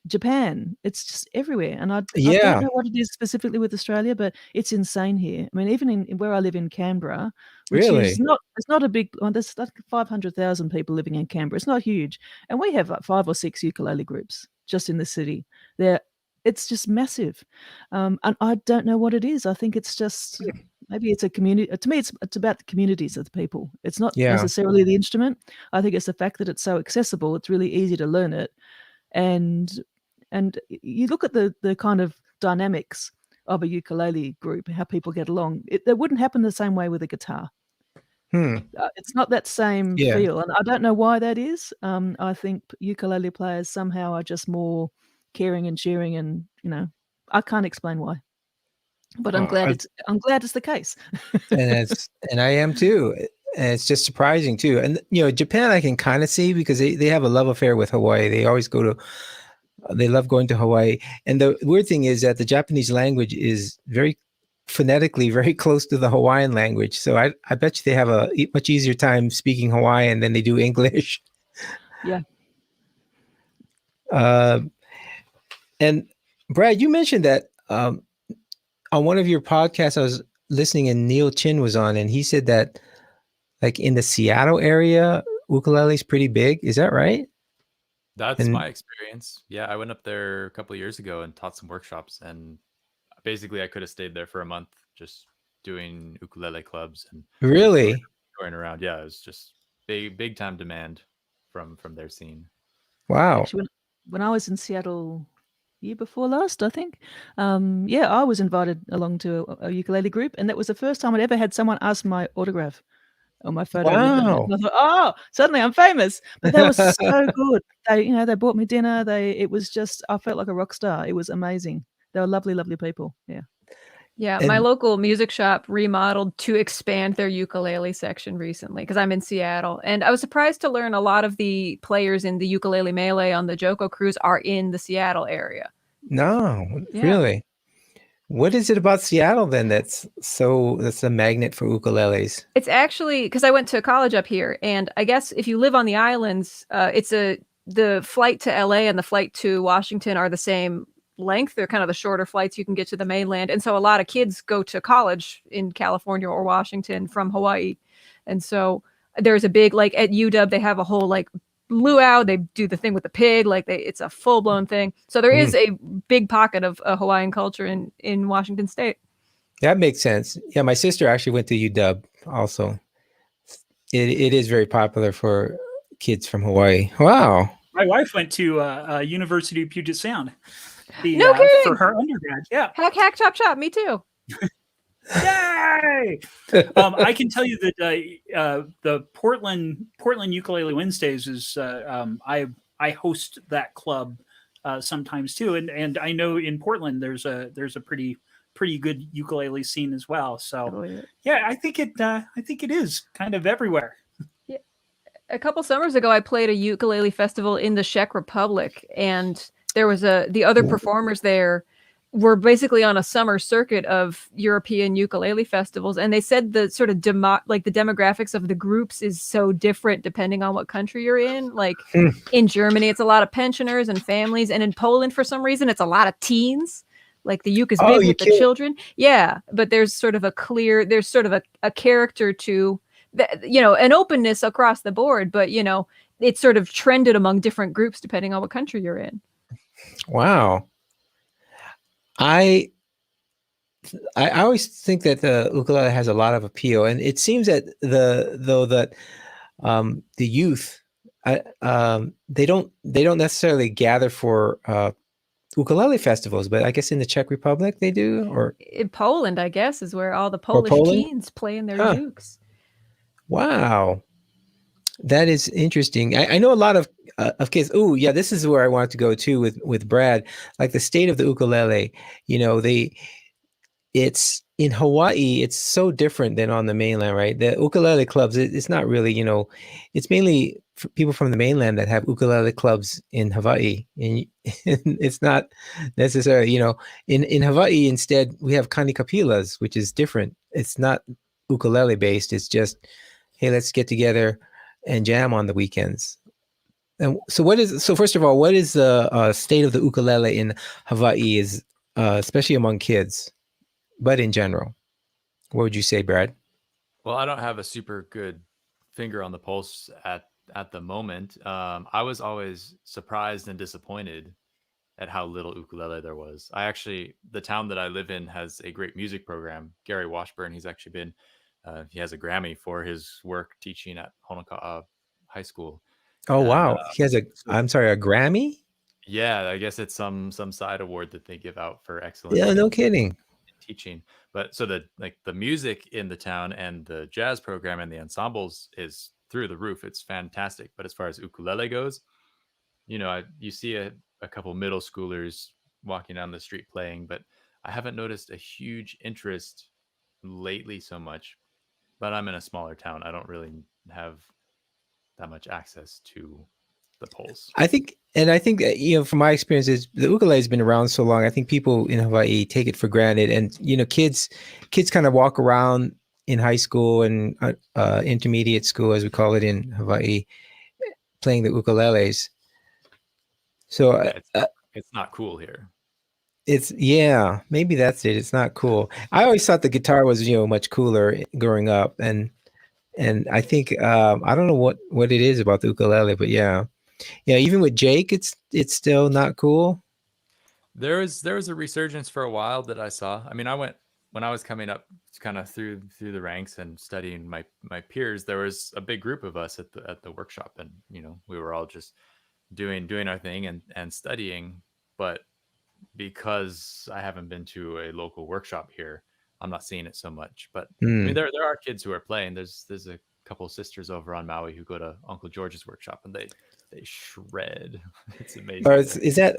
D: Japan, it's just everywhere. And I don't know what it is specifically with Australia, but it's insane here. I mean, even in where I live in Canberra, which is it's not a big, there's like 500,000 people living in Canberra. It's not huge. And we have like 5 or 6 ukulele groups just in the city. It's just massive. And I don't know what it is. I think it's just, maybe it's a community. To me, it's about the communities of the people. It's not necessarily the instrument. I think it's the fact that it's so accessible. It's really easy to learn it. And you look at the kind of dynamics of a ukulele group, how people get along. That wouldn't happen the same way with a guitar. It's not that same feel. And I don't know why that is. I think ukulele players somehow are just more caring and sharing, and I can't explain why, but I'm glad it's the case.
B: and I am too, and it's just surprising too. And Japan I can kind of see, because they have a love affair with Hawaii. They always they love going to Hawaii. And the weird thing is that the Japanese language is very phonetically very close to the Hawaiian language, so I bet you they have a much easier time speaking Hawaiian than they do English. And Brad, you mentioned that on one of your podcasts I was listening, and Neil Chin was on, and he said that like in the Seattle area, ukulele is pretty big. Is that right?
E: That's
B: And
E: my experience. Yeah, I went up there a couple of years ago and taught some workshops, and basically I could have stayed there for a month just doing ukulele clubs and touring,
B: really?
E: touring around. Yeah, it was just big time demand from their scene.
B: Wow.
D: Actually, when I was in Seattle year before last, I think, yeah, I was invited along to a ukulele group, and that was the first time I'd ever had someone ask my autograph or my photo with them.
B: Wow.
D: And I thought, oh, suddenly I'm famous. But they were so good. They bought me dinner. It was just, I felt like a rock star. It was amazing. They were lovely, lovely people. Yeah.
C: Yeah, my
B: And
C: local music shop remodeled to expand their ukulele section recently because I'm in Seattle. And I was surprised to learn a lot of the players in the Ukulele Melee on the Joko cruise are in the Seattle area.
B: no,
C: Yeah.
B: really. What is it about Seattle then that's a magnet for ukuleles?
C: It's actually because I went to college up here, and I guess if you live on the islands, the flight to LA and the flight to Washington are the same length. They're kind of the shorter flights you can get to the mainland, and so a lot of kids go to college in California or Washington from Hawaii, and so there's a big like at UW they have a whole like luau. They do the thing with the pig, it's a full blown thing. So there is a big pocket of Hawaiian culture in Washington State.
B: That makes sense. Yeah, my sister actually went to UW also. It is very popular for kids from Hawaii. Wow.
A: My wife went to University of Puget Sound.
C: No kidding!
A: For her undergrad. Yeah.
C: Hack, chop, chop. Me too.
A: Yay! I can tell you that the Portland Ukulele Wednesdays is I host that club sometimes too, and I know in Portland there's a pretty good ukulele scene as well. So yeah, I think it is kind of everywhere.
C: Yeah. A couple summers ago, I played a ukulele festival in the Czech Republic, and there was the other performers there were basically on a summer circuit of European ukulele festivals, and they said the sort of the demographics of the groups is so different depending on what country you're in. Like in Germany, it's a lot of pensioners and families, and in Poland, for some reason, it's a lot of teens. Like the uke is big with the children. Yeah, but there's sort of a character to an openness across the board, but it's sort of trended among different groups depending on what country you're in.
B: Wow. I always think that the ukulele has a lot of appeal, and it seems that the youth they don't necessarily gather for ukulele festivals, but I guess in the Czech Republic they do, or
C: in Poland, I guess, is where all the Polish teens play in their ukes.
B: Wow, that is interesting. I know a lot of kids. Oh, yeah, this is where I wanted to go too with Brad. Like the state of the ukulele, it's in Hawaii. It's so different than on the mainland, right? The ukulele clubs. It's not really, it's mainly for people from the mainland that have ukulele clubs in Hawaii, and it's not necessarily, in Hawaii. Instead, we have kanikapilas, which is different. It's not ukulele based. It's just, hey, let's get together and jam on the weekends. And so first of all, what is the state of the ukulele in Hawaii, is especially among kids, but in general? What would you say, Brad?
E: Well, I don't have a super good finger on the pulse at the moment. I was always surprised and disappointed at how little ukulele there was. The town that I live in has a great music program. Gary Washburn, he's actually been, he has a Grammy for his work teaching at Honoka'a High School.
B: Oh, wow. He has a Grammy?
E: Yeah, I guess it's some side award that they give out for excellence.
B: Yeah, no kidding.
E: In teaching. But so the music in the town and the jazz program and the ensembles is through the roof. It's fantastic. But as far as ukulele goes, you see a couple middle schoolers walking down the street playing, but I haven't noticed a huge interest lately so much. But I'm in a smaller town. I don't really have that much access to the polls. I think
B: that, from my experiences, the ukulele has been around so long. I think people in Hawaii take it for granted, and kids kind of walk around in high school and intermediate school, as we call it in Hawaii, playing the ukuleles. So
E: it's not cool here.
B: Maybe that's it. It's not cool. I always thought the guitar was much cooler growing up, and And I think I don't know what it is about the ukulele, but yeah, even with Jake, it's still not cool.
E: There was a resurgence for a while that I saw. I mean, I went when I was coming up kind of through the ranks and studying my peers. There was a big group of us at the workshop, and we were all just doing our thing and studying. But because I haven't been to a local workshop here, I'm not seeing it so much. But I mean, there are kids who are playing. There's a couple of sisters over on Maui who go to Uncle George's workshop, and they shred. It's amazing.
B: Or is that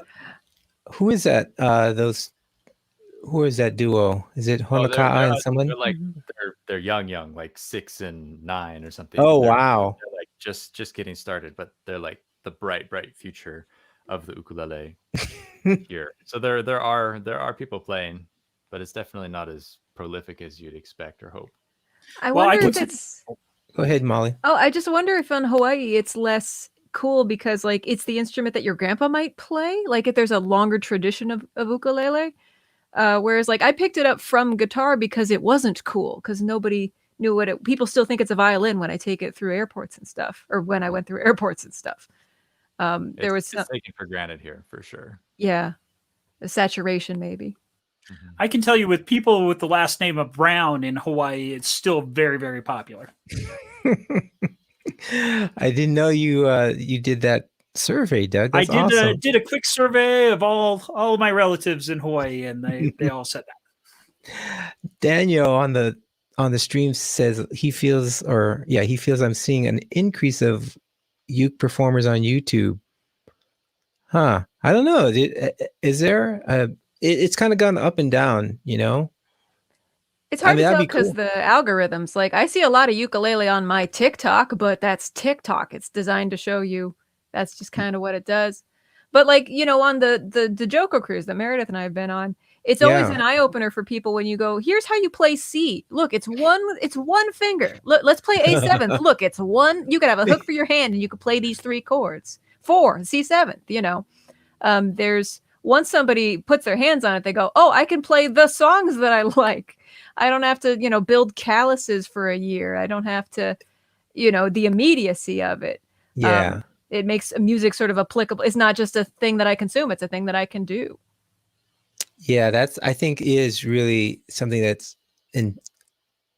B: who is that? Who is that duo? Is it Honoka'a and someone?
E: They're like they're young, like 6 and 9 or something.
B: Oh,
E: they're,
B: wow!
E: They're like just getting started, but they're like the bright future of the ukulele here. So there are people playing, but it's definitely not as prolific as you'd expect or hope.
C: I wonder if it's.
B: Go ahead, Molly.
C: Oh, I just wonder if on Hawaii it's less cool because like it's the instrument that your grandpa might play. Like if there's a longer tradition of ukulele. Whereas like I picked it up from guitar because it wasn't cool because nobody knew what it. People still think it's a violin when I take it through airports and stuff, or when I went through airports and stuff. It's
E: taken for granted here for sure.
C: Yeah, the saturation maybe.
A: Mm-hmm. I can tell you with people with the last name of Brown in Hawaii, it's still very, very popular.
B: I didn't know you did that survey, Doug. That's awesome.
A: Did a quick survey of all of my relatives in Hawaii, and they all said that.
B: Daniel on the stream says he feels I'm seeing an increase of uke performers on YouTube. Huh? I don't know. Is there? It's kind of gone up and down,
C: It's hard to tell because the algorithms. Like I see a lot of ukulele on my TikTok, but that's TikTok. It's designed to show you. That's just kind of what it does. But like, on the Joko cruise that Meredith and I have been on, it's always an eye opener for people when you go, here's how you play C. Look, it's one finger. Let's play A7th. Look, it's one. You could have a hook for your hand and you could play these 3 chords. 4, C7th, There's once somebody puts their hands on it, they go, oh, I can play the songs that I like. I don't have to, build calluses for a year. I don't have to, the immediacy of it.
B: Yeah.
C: It makes music sort of applicable. It's not just a thing that I consume. It's a thing that I can do.
B: Yeah, I think is really something that's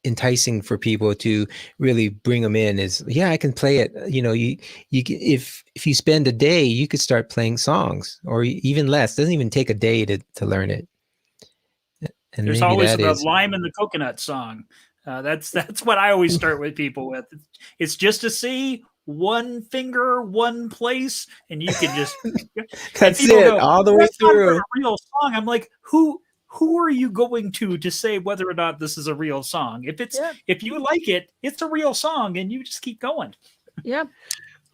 B: enticing for people to really bring them in is, I can play it. If you spend a day, you could start playing songs or even less. It doesn't even take a day to learn it. And
A: there's always the lime and the coconut song. That's what I always start with people with. It's just to see one finger, one place, and you can just
B: that's it go, all the way through.
A: A real song. I'm like, who are you going to say whether or not this is a real song? If you like it, it's a real song, and you just keep going.
C: Yeah.
D: I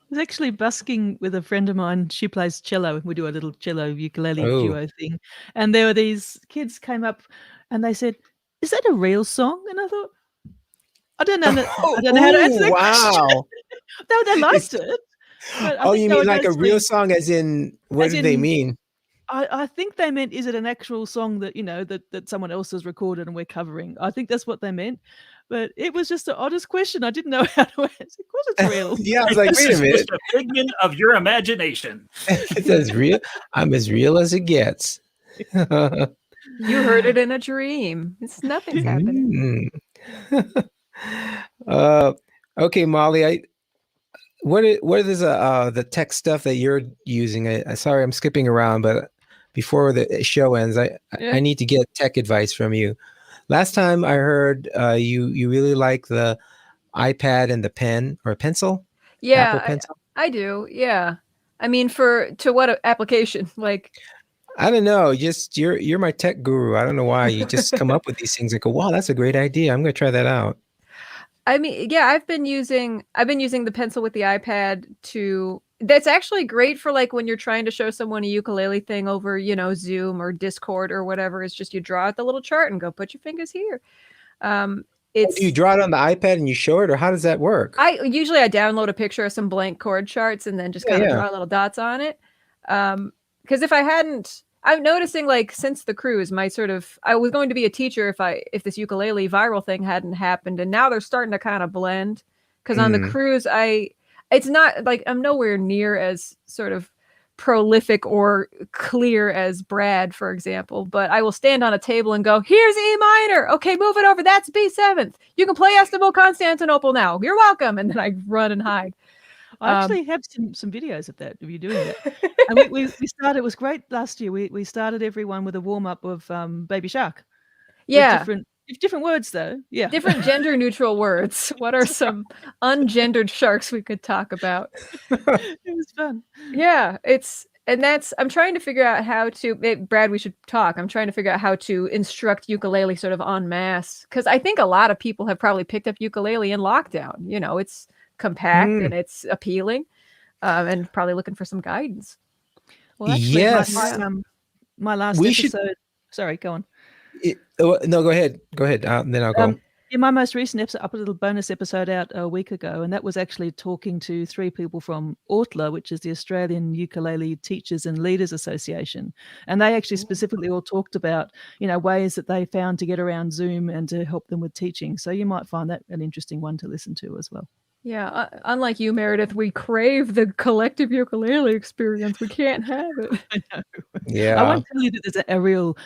D: was actually busking with a friend of mine. She plays cello. We do a little cello ukulele duo thing. And there were these kids came up and they said, is that a real song? And I thought, I don't know how to answer that question. No, they liked it.
B: You mean like a real song as in, what do they mean?
D: I think they meant, is it an actual song that, that someone else has recorded and we're covering? I think that's what they meant. But it was just an oddest question. I didn't know how to answer. Of course it's real.
B: Yeah, I was like, wait a minute.
A: It's a figment of your imagination.
B: It's as real. I'm as real as it gets.
C: You heard it in a dream. Nothing's happening.
B: Okay, Molly, what is the tech stuff that you're using? Sorry, I'm skipping around, but before the show ends, I need to get tech advice from you. Last time I heard you really like the iPad and the pen or pencil.
C: Yeah,
B: Apple Pencil.
C: I do. Yeah, I mean, to what application? Like,
B: I don't know. Just you're my tech guru. I don't know why you just come up with these things and go, wow, that's a great idea. I'm going to try that out.
C: I mean, yeah, I've been using the pencil with the iPad that's actually great for like when you're trying to show someone a ukulele thing over, Zoom or Discord or whatever. It's just you draw out the little chart and go put your fingers here.
B: Do you draw it on the iPad and you show it, or how does that work?
C: I download a picture of some blank chord charts and then just kind of draw little dots on it. Because if I hadn't, I'm noticing like since the cruise, I was going to be a teacher if this ukulele viral thing hadn't happened, and now they're starting to kind of blend. Because on the cruise, it's not like I'm nowhere near as sort of prolific or clear as Brad, for example, but I will stand on a table and go, here's E minor. Okay, move it over. That's B7th. You can play Estival Constantinople now. You're welcome. And then I run and hide.
D: I actually have some videos of that, of you doing that. And we started, it was great last year. We started everyone with a warm-up of Baby Shark.
C: Yeah.
D: Different words though. Yeah.
C: Different gender neutral words. What are some ungendered sharks we could talk about?
D: It was fun.
C: Yeah, I'm trying to figure out how to, Brad, we should talk. I'm trying to figure out how to instruct ukulele sort of en masse. Because I think a lot of people have probably picked up ukulele in lockdown. You know, it's compact and it's appealing, and probably looking for some guidance.
D: Well, actually,
B: yes.
D: my last episode. Sorry, go on.
B: No, go ahead. Then I'll go.
D: Yeah, my most recent episode, I put a little bonus episode out a week ago, and that was actually talking to 3 people from AUTLA, which is the Australian Ukulele Teachers and Leaders Association. And they actually specifically all talked about, ways that they found to get around Zoom and to help them with teaching. So you might find that an interesting one to listen to as well.
C: Yeah, unlike you, Meredith, we crave the collective ukulele experience. We can't have it.
D: I know.
B: Yeah.
D: I won't tell you that there's a real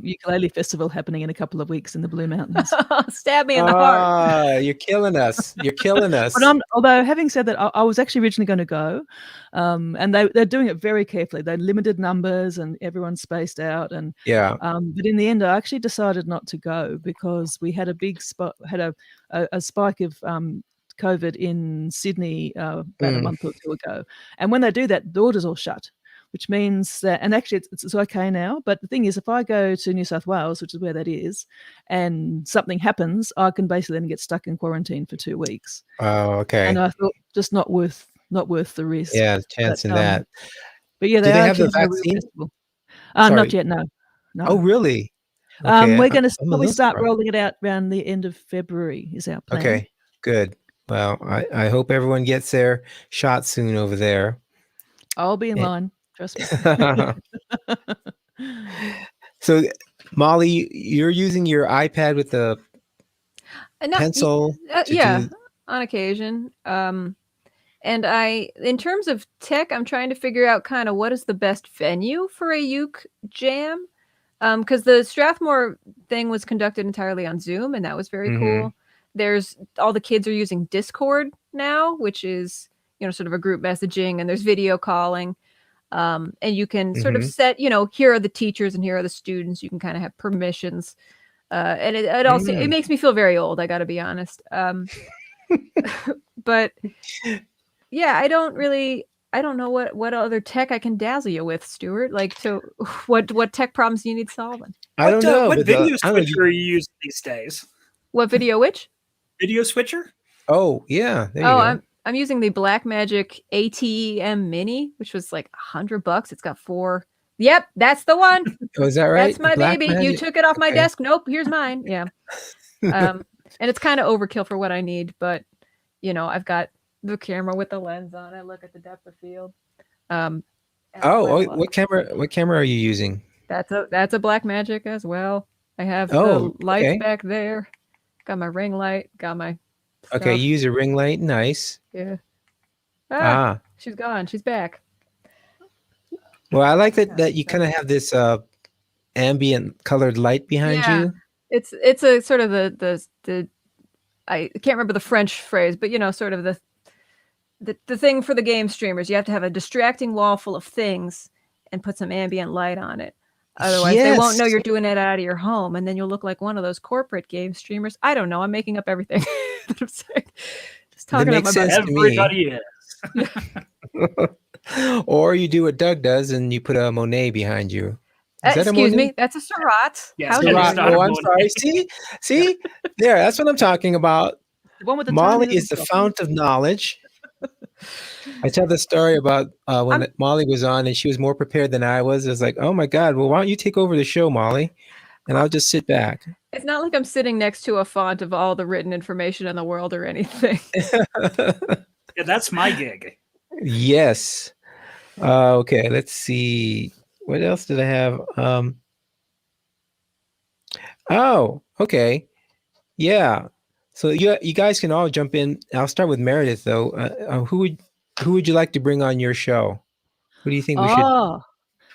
D: ukulele festival happening in a couple of weeks in the Blue Mountains.
C: Stab me in the heart.
B: You're killing us.
D: But although having said that, I was actually originally going to go, and they're doing it very carefully. They limited numbers and everyone's spaced out. And but in the end, I actually decided not to go because we had a big a spike of COVID in Sydney about a month or 2 ago. And when they do that, the borders all shut, which means that, and actually it's okay now, but the thing is, if I go to New South Wales, which is where that is, and something happens, I can basically then get stuck in quarantine for 2 weeks.
B: Oh, okay.
D: And I thought just not worth the risk.
B: Yeah, the chance in that.
D: But yeah,
B: do they have the vaccine?
D: Not yet, no.
B: Oh, really? Okay.
D: We're going to probably start rolling it out around the end of February is our plan.
B: Okay, good. Well, I hope everyone gets their shot soon over there.
D: I'll be in line. Trust me.
B: So, Molly, you're using your iPad with the pencil?
C: On occasion. And in terms of tech, I'm trying to figure out kind of what is the best venue for a uke jam. Because the Strathmore thing was conducted entirely on Zoom, and that was very cool. There's all the kids are using Discord now, which is, sort of a group messaging, and there's video calling. And you can sort of set, here are the teachers and here are the students. You can kind of have permissions. And it also, it makes me feel very old, I got to be honest. But yeah, I don't know what other tech I can dazzle you with, Stuart. Like, so what tech problems do you need solving?
B: I don't know.
A: What video switcher are you using these days?
C: What video which?
A: Video switcher?
B: Oh, yeah. There you go.
C: I'm using the Blackmagic ATEM Mini, which was like $100. It's got 4. Yep, that's the one.
B: Oh, is that right?
C: That's my baby. You took it off my desk. Nope, here's mine. Yeah. And it's kind of overkill for what I need, but I've got the camera with the lens on it. Look at the depth of field.
B: What camera are you using?
C: That's a Blackmagic as well. I have the lights back there. Got my ring light. Got my stuff.
B: Okay, you use a ring light. Nice.
C: Yeah. She's gone. She's back.
B: Well, I like that you kind of have this ambient colored light behind you.
C: It's a sort of the I can't remember the French phrase, but sort of the thing for the game streamers. You have to have a distracting wall full of things and put some ambient light on it. Otherwise, they won't know you're doing it out of your home, and then you'll look like one of those corporate game streamers. I don't know. I'm making up everything that I'm saying. Just talking about
A: everybody is.
B: Or you do what Doug does, and you put a Monet behind you.
C: Excuse me, that's a Seurat.
A: Yes,
B: Oh, I'm sorry. See, there. That's what I'm talking about.
D: The one with the
B: Molly is the fount of knowledge. I tell the story about when Molly was on and she was more prepared than I was. It was like, oh my God, well, why don't you take over the show, Molly? And I'll just sit back.
C: It's not like I'm sitting next to a font of all the written information in the world or anything.
A: Yeah, that's my gig.
B: Yes. Okay, let's see. What else did I have? Okay. Yeah. So you guys can all jump in. I'll start with Meredith though. Who would you like to bring on your show? Who do you think we should?
D: Oh,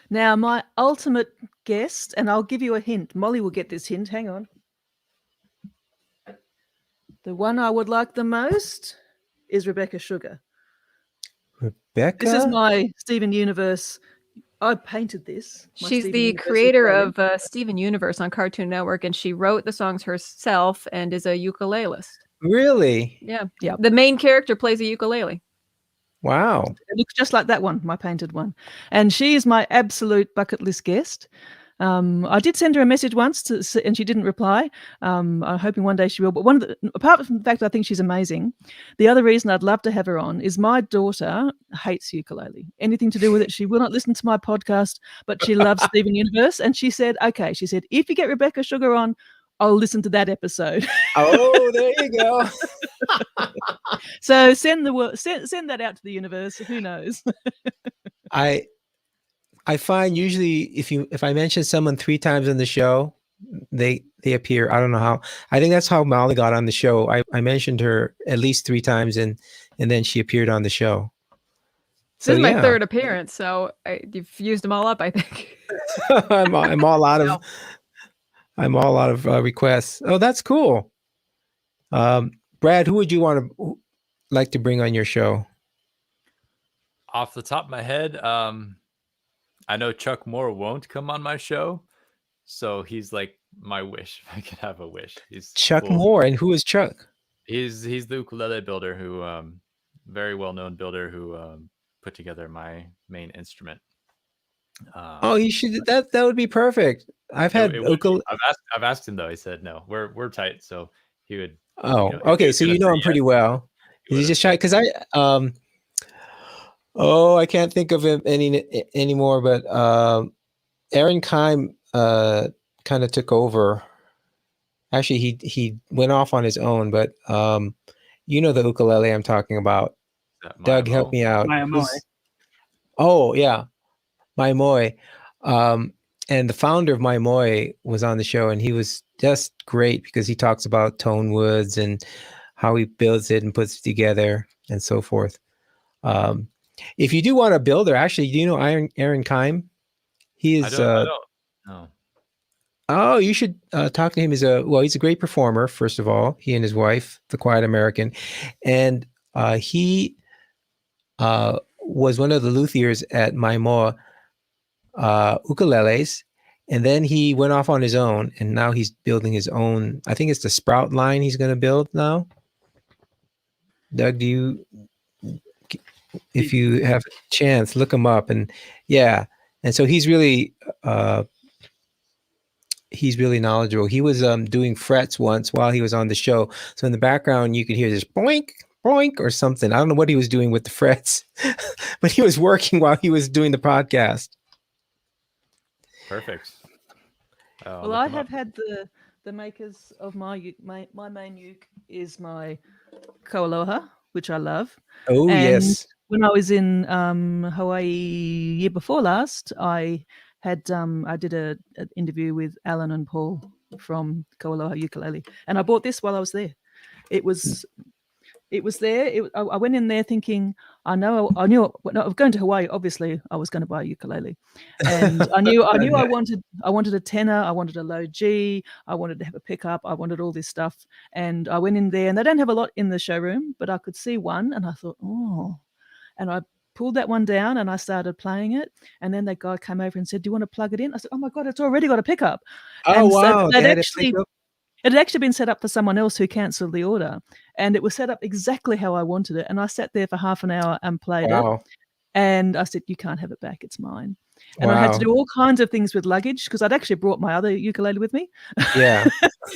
D: now my ultimate guest, and I'll give you a hint. Molly will get this hint. Hang on. The one I would like the most is Rebecca Sugar.
B: Rebecca?
D: This is my Steven Universe. I painted this.
C: She's the creator of Steven Universe on Cartoon Network, and she wrote the songs herself and is a ukulelist.
B: Really?
C: Yeah.
D: Yeah.
C: The main character plays a ukulele.
B: Wow.
D: It looks just like that one, my painted one. And she is my absolute bucket list guest. I did send her a message once, and she didn't reply. I'm hoping one day she will. But apart from the fact that I think she's amazing, the other reason I'd love to have her on is my daughter hates ukulele. Anything to do with it, she will not listen to my podcast, but she loves Steven Universe. And she said, okay, if you get Rebecca Sugar on, I'll listen to that episode.
B: Oh, there you go.
D: So send that out to the universe. Who knows?
B: I find usually if I mention someone 3 times on the show, they appear. I don't know how. I think that's how Molly got on the show. I mentioned her at least 3 times, and then she appeared on the show.
C: This is my 3rd appearance, so you've used them all up, I think.
B: I'm all out of. I'm all out of requests. Oh, that's cool. Brad, who would you like to bring on your show?
E: Off the top of my head, I know Chuck Moore won't come on my show, so he's like my wish. If I could have a wish, he's
B: Chuck
E: cool.
B: Moore. And who is Chuck?
E: He's the ukulele builder who, very well known builder who put together my main instrument.
B: Oh, you should. That would be perfect. I've
E: asked him though. He said no. We're tight, so he would.
B: Oh, okay. So you know him pretty well. He's just shy because I can't think of him anymore. But Aaron Kime kind of took over. Actually, he went off on his own. But you know the ukulele I'm talking about. Doug, help me out. Oh yeah, My Moi. And the founder of My Moi was on the show, and he was just great because he talks about tone woods and how he builds it and puts it together and so forth. If you do want a builder, actually, do you know Aaron Kime? He is. I don't know. Oh, you should talk to him. He's a great performer. First of all, he and his wife, the Quiet American, and he was one of the luthiers at My Moi ukuleles, and then he went off on his own, and now he's building his own. I think it's the Sprout line he's going to build now. Doug, if you have a chance, look him up, and so he's really knowledgeable. He was doing frets once while he was on the show, so in the background you could hear this boink boink or something. I don't know what he was doing with the frets, but he was working while he was doing the podcast.
E: Perfect.
D: Well, I have had the makers of my main uke is my Koaloha, which I love.
B: Oh,
D: and
B: yes.
D: When I was in Hawaii year before last, I did an interview with Alan and Paul from Koaloha Ukulele, and I bought this while I was there. It was there. I went in there thinking, I knew I was going to Hawaii. Obviously, I was going to buy a ukulele, and I knew I wanted a tenor. I wanted a low G. I wanted to have a pickup. I wanted all this stuff, and I went in there, and they don't have a lot in the showroom, but I could see one, and I thought, oh, and I pulled that one down, and I started playing it, and then that guy came over and said, "Do you want to plug it in?" I said, "Oh my God, it's already got a pickup."
B: Oh,
D: and
B: wow!
D: So it had actually been set up for someone else who cancelled the order, and it was set up exactly how I wanted it. And I sat there for half an hour and played it. And I said, "You can't have it back. It's mine." And I had to do all kinds of things with luggage because I'd actually brought my other ukulele with me.
B: Yeah.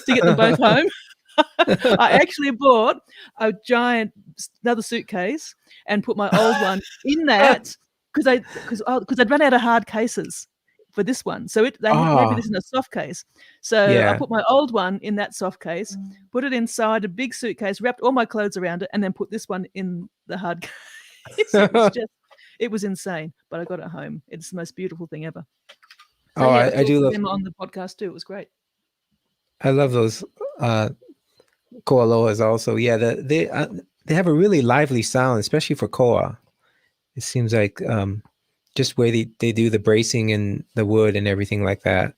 D: To get them both home. I actually bought another suitcase and put my old one in that because I'd run out of hard cases for this one. So they gave me this in a soft case. So I put my old one in that soft case, put it inside a big suitcase, wrapped all my clothes around it, and then put this one in the hard case. It was insane, but I got it home. It's the most beautiful thing ever. So,
B: I do love
D: them on the podcast too. It was great.
B: I love those koaloas also. Yeah, they have a really lively sound, especially for koa. It seems like just where they do the bracing and the wood and everything like that.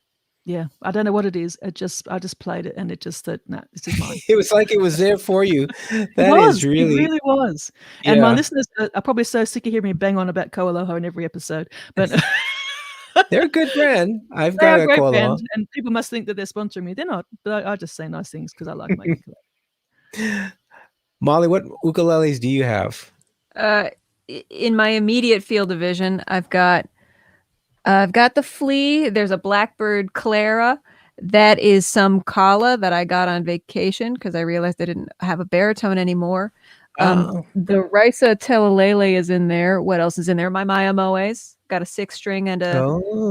D: Yeah, I don't know what it is. I just played it, and it just thought, no, this is mine.
B: It was like it was there for you.
D: It
B: Really
D: was. And my
B: yeah.
D: listeners are probably so sick of hearing me bang on about koaloha in every episode, but
B: They're a good brand. I've
D: they are
B: got
D: a
B: a
D: great
B: koala.
D: band, and people must think that they're sponsoring me. They're not, but I just say nice things because I like my ukulele.
B: Molly, what ukuleles do you have?
C: In my immediate field of vision, I've got the Flea. There's a Blackbird Clara. That is some kala that I got on vacation because I realized I didn't have a baritone anymore. The Risa Telelele is in there. What else is in there? My Maya Moes. Got a 6-string and a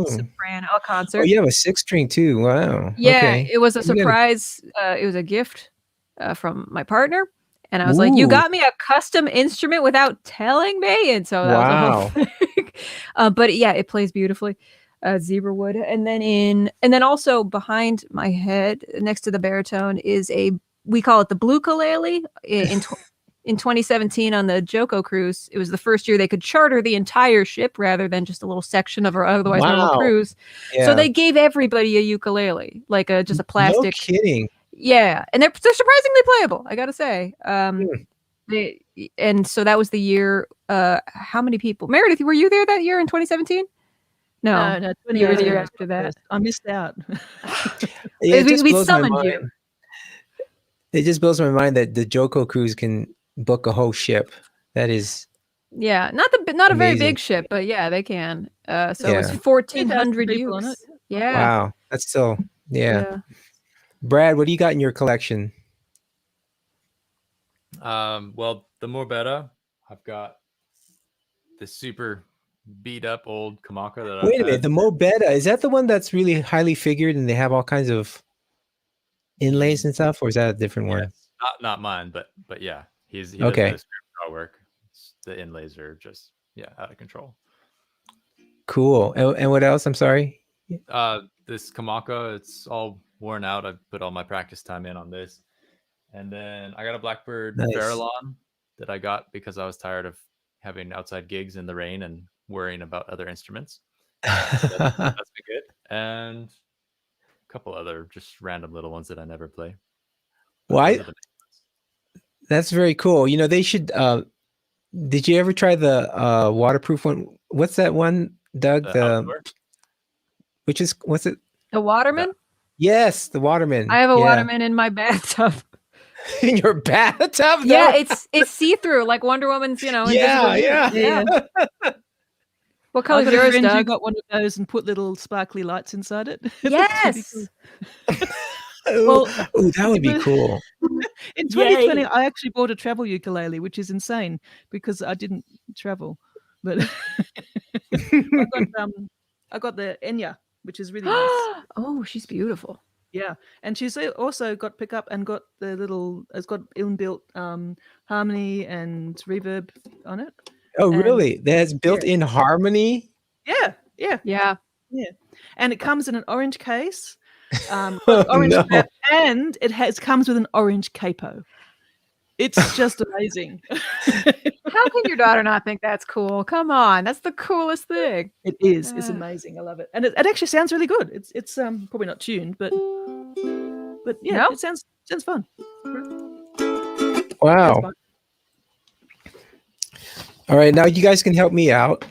C: soprano concert.
B: Oh, you have a 6-string too. Wow.
C: Yeah,
B: Okay.
C: it was a surprise. It was a gift from my partner. And I was like, you got me a custom instrument without telling me. And so that was a whole thing. But yeah, it plays beautifully. Zebra wood. And then also behind my head, next to the baritone, is we call it the blue ukulele. In 2017 on the Joko cruise, it was the first year they could charter the entire ship rather than just a little section of our otherwise normal cruise. Yeah. So they gave everybody a ukulele, like just a plastic.
B: No kidding.
C: Yeah, and they're surprisingly playable, I gotta say. And so that was the year. How many people? Meredith, were you there that year in 2017? No,
D: 20
C: you were the year after that.
D: I missed out.
C: We summoned you.
B: It just blows my mind that the Joko cruise can book a whole ship. That is,
C: not a very big ship, but yeah, they can. So it was 1,400 ewes. Yeah.
B: Wow, that's still yeah. Brad, what do you got in your collection?
E: Well, the Morbetta, I've got this super beat up old Kamaka that
B: Wait a minute, the Morbetta, is that the one that's really highly figured and they have all kinds of inlays and stuff, or is that a different one?
E: Not mine, but yeah, he does
B: okay.
E: the script work. The inlays are just out of control.
B: Cool. And what else? I'm sorry.
E: This Kamaka, it's all worn out. I put all my practice time in on this, and then I got a Blackbird Farallon that I got because I was tired of having outside gigs in the rain and worrying about other instruments. That's been good, and a couple other just random little ones that I never play.
B: Why? That's very cool. You know, they should. Did you ever try the waterproof one? What's that one, Doug? What's it?
C: The Waterman?
B: Yes, the Waterman.
C: I have a Waterman in my bathtub.
B: In your bathtub?
C: Yeah, it's see-through, like Wonder Woman's,
B: Yeah.
C: What color is yours, Doug?
D: You got one of those and put little sparkly lights inside it.
C: Yes.
B: Well, that would be cool.
D: In 2020, I actually bought a travel ukulele, which is insane because I didn't travel. But I got the Enya, which is really nice.
C: Oh, she's beautiful.
D: Yeah, and she's also got pickup and got it's got inbuilt harmony and reverb on it.
B: Oh, really? There's built-in harmony?
D: Yeah. And it comes in an orange case. Orange cap, and it comes with an orange capo. It's just amazing.
C: How can your daughter not think that's cool? Come on, that's the coolest thing.
D: It is. It's amazing. I love it, and it actually sounds really good. It's probably not tuned, but yeah, it sounds fun.
B: Wow. Fun. All right, now you guys can help me out.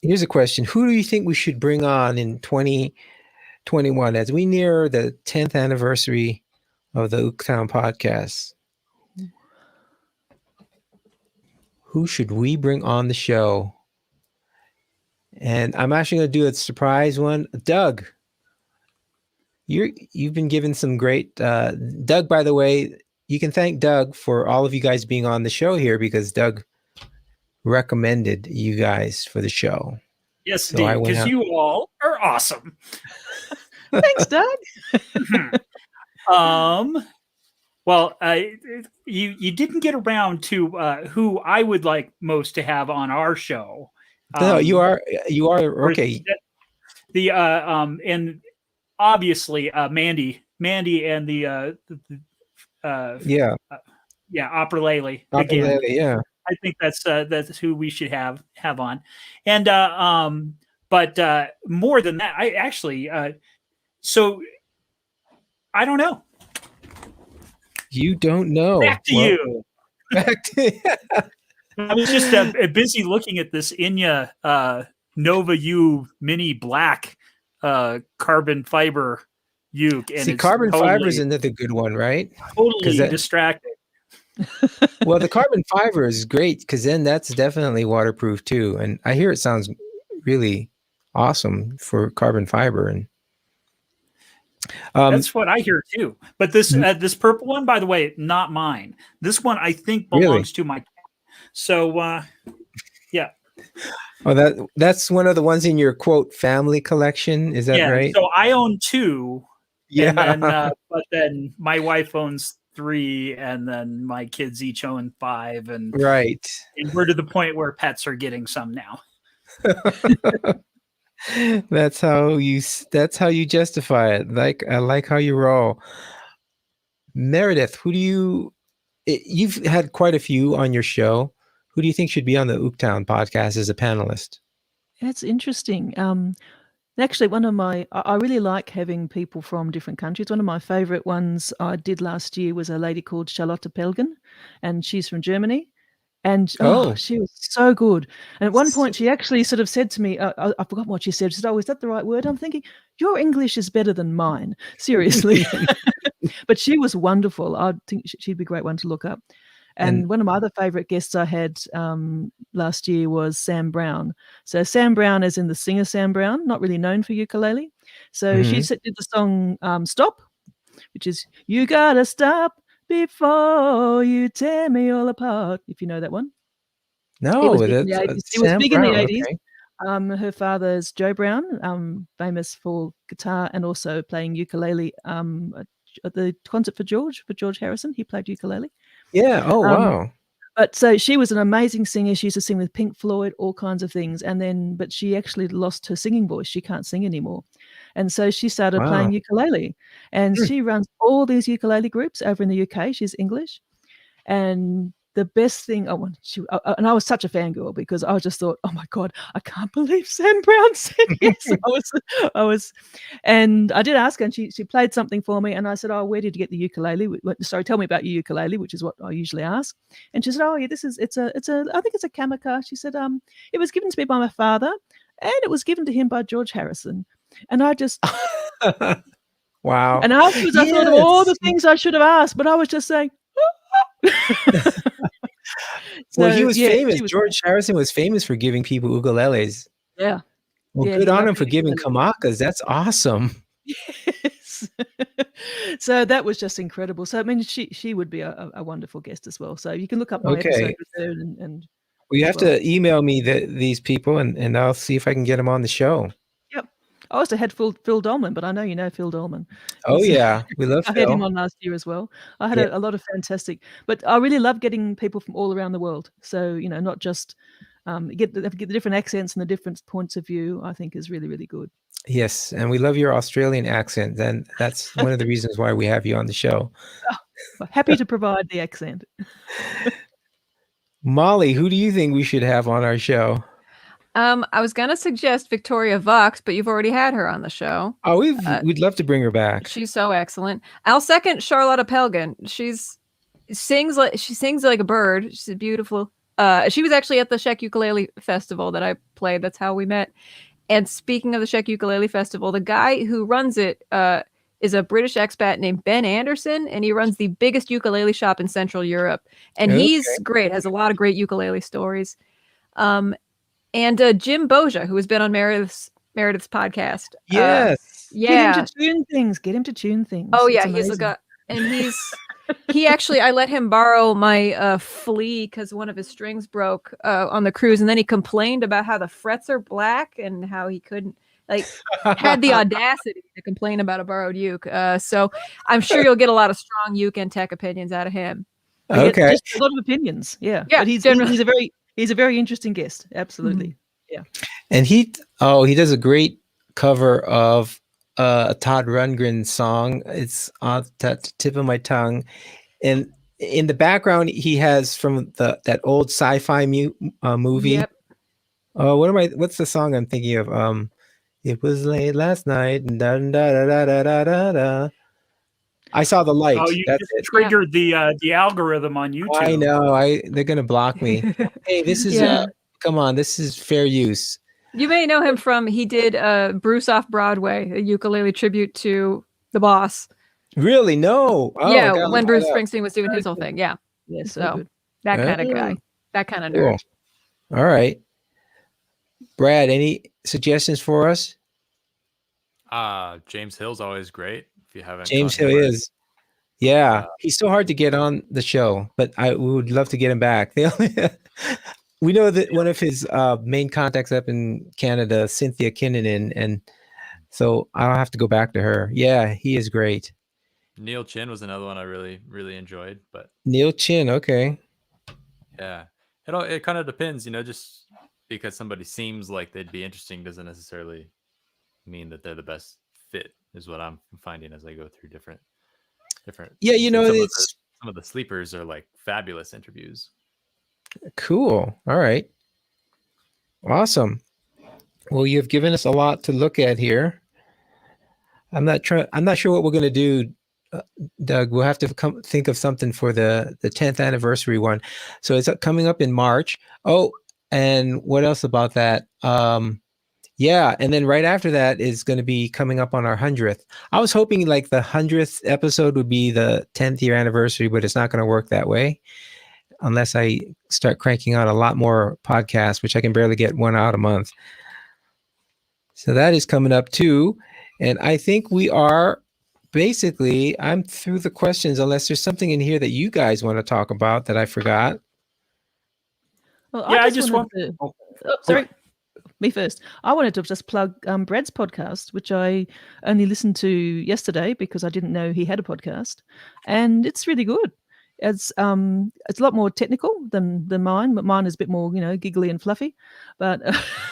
B: Here's a question: who do you think we should bring on in 2021 as we near the 10th anniversary of the OokTown Podcast? Who should we bring on the show? And I'm actually going to do a surprise one. Doug, you've been given some great. Doug, by the way, you can thank Doug for all of you guys being on the show here because Doug recommended you guys for the show.
A: Yes, so because you all are awesome.
D: Thanks, Doug.
A: Well, you didn't get around to who I would like most to have on our show.
B: No, you are okay.
A: And obviously Mandy and the
B: Yeah.
A: Ukulele again.
B: Ukulele, yeah.
A: I think that's who we should have on. And but more than that, I actually so I don't know.
B: You don't know.
A: Back to you.
B: Back to
A: I was just busy looking at this Inya Nova U Mini Black carbon fiber uke. And
B: See, carbon fiber is another good one, right?
A: Totally distracting.
B: Well, the carbon fiber is great because then that's definitely waterproof too. And I hear it sounds really awesome for carbon fiber. And
A: that's what I hear too. But this this purple one, by the way, not mine. This one I think belongs to my cat. So yeah.
B: Oh, that's one of the ones in your quote family collection. Is that right?
A: So I own 2.
B: Yeah.
A: And then, but then my wife owns 3, and then my kids each own 5, and
B: right.
A: And we're to the point where pets are getting some now.
B: That's how you justify it. I like how you roll. Meredith, you've had quite a few on your show. Who do you think should be on the OokTown podcast as a panelist?
D: That's interesting. Actually, I really like having people from different countries. One of my favorite ones I did last year was a lady called Charlotte Pelgen, and she's from Germany. And she was so good. And at one point, she actually sort of said to me, I forgot what she said. She said, "Oh, is that the right word?" I'm thinking, your English is better than mine. Seriously. But she was wonderful. I think she'd be a great one to look up. And one of my other favorite guests I had last year was Sam Brown. So Sam Brown is in the singer Sam Brown, not really known for ukulele. So she did the song Stop, which is, "You gotta stop before you tear me all apart," if you know that one.
B: No,
D: it was big in the 80s. It was big in the 80s.
B: Okay.
D: Her father's Joe Brown, famous for guitar and also playing ukulele. At the concert for George Harrison, he played ukulele.
B: Yeah. Oh, wow.
D: But so she was an amazing singer. She used to sing with Pink Floyd, all kinds of things. But she actually lost her singing voice. She can't sing anymore. And so she started playing ukulele. And she runs all these ukulele groups over in the UK. She's English. And the best thing, and I was such a fangirl because I just thought, oh my God, I can't believe Sam Brown said yes. And I did ask her, and she played something for me, and I said, "Oh, where did you get the ukulele? Sorry, tell me about your ukulele," which is what I usually ask. And she said, "Oh yeah, I think it's a Kamaka." She said, "It was given to me by my father, and it was given to him by George Harrison." And I just
B: wow.
D: And afterwards, I thought of all the things I should have asked, but I was just saying.
B: Well, he was famous. George Harrison was famous for giving people ukuleles.
D: Yeah.
B: Well, good on him for giving kamakas. That's awesome.
D: Yes. So that was just incredible. So I mean, she would be a wonderful guest as well. So you can look up my episode with her and
B: well, you have to email me these people, and I'll see if I can get them on the show.
D: Yep. I also had Phil Dolman, but I know you know Phil Dolman.
B: Oh yeah, we love Phil.
D: I had him on last year as well. I had a lot of fantastic, but I really love getting people from all around the world. So not just get the different accents and the different points of view. I think is really, really good.
B: Yes, and we love your Australian accent. And that's one of the reasons why we have you on the show.
D: Happy to provide the accent.
B: Molly, who do you think we should have on our show?
C: I was gonna suggest Victoria Vox, but you've already had her on the show.
B: Oh, we'd love to bring her back.
C: She's so excellent. I'll second Charlotte Pelgen. She sings like a bird. She's beautiful. She was actually at the Czech Ukulele Festival that I played. That's how we met. And speaking of the Czech Ukulele Festival, the guy who runs it is a British expat named Ben Anderson, and he runs the biggest ukulele shop in Central Europe. And he's great. Has a lot of great ukulele stories. And Jim Boja, who has been on Meredith's podcast.
B: Yes.
C: Yeah.
D: Get him to tune things.
C: Oh yeah, he's a guy, and he actually, I let him borrow my flea because one of his strings broke on the cruise, and then he complained about how the frets are black and how he couldn't had the audacity to complain about a borrowed uke. So I'm sure you'll get a lot of strong uke and tech opinions out of him.
B: Okay,
D: just a lot of opinions. Yeah.
C: But
D: he's a very interesting guest. Absolutely. Yeah.
B: And he does a great cover of a Todd Rundgren song. It's on the tip of my tongue. And in the background, he has from that old sci-fi movie.
C: Yep.
B: What's the song I'm thinking of? It was late last night. And da, da, da, da, da, da, da. I saw the light.
A: Oh, you
B: That's
A: just
B: it.
A: triggered the algorithm on YouTube.
B: I know. They're gonna block me. Hey, this is
C: Yeah.
B: come on. This is fair use.
C: You may know him from he did Bruce off Broadway, a ukulele tribute to the Boss.
B: Really? No. Oh,
C: yeah,
B: gotta
C: when
B: look
C: Bruce
B: that up.
C: Springsteen was doing his whole thing. Yeah,
D: Yeah,
C: so
D: good.
C: that kind of
B: Oh.
C: guy, that kind of
B: Cool.
C: nerd.
B: All right. Brad, any suggestions for us?
E: James Hill's always great. If you haven't,
B: James
E: caught
B: Hill
E: him.
B: is. Yeah, he's so hard to get on the show, but we would love to get him back. We know that one of his main contacts up in Canada, Cynthia Kinnunen, and so I'll have to go back to her. Yeah, he is great.
E: Neil Chin was another one I really, really enjoyed. But
B: Neil Chin, okay.
E: yeah, it kind of depends, just because somebody seems like they'd be interesting doesn't necessarily mean that they're the best fit, is what I'm finding as I go through different.
B: Yeah,
E: and some of the sleepers are like fabulous interviews.
B: Cool. All right. Awesome. Well, you've given us a lot to look at here. I'm not sure what we're going to do, Doug. We'll have to think of something for the 10th anniversary one. So it's coming up in March. Oh, and what else about that? Yeah, and then right after that is going to be coming up on our 100th. I was hoping like the 100th episode would be the 10th year anniversary, but it's not going to work that way unless I start cranking out a lot more podcasts, which I can barely get one out a month. So that is coming up too. And I think we are basically, I'm through the questions, unless there's something in here that you guys want to talk about that I forgot.
D: Well,
A: Yeah,
D: I just wanted to. Sorry. Me first. I wanted to just plug Brad's podcast, which I only listened to yesterday because I didn't know he had a podcast, and it's really good. It's a lot more technical than mine, but mine is a bit more giggly and fluffy. But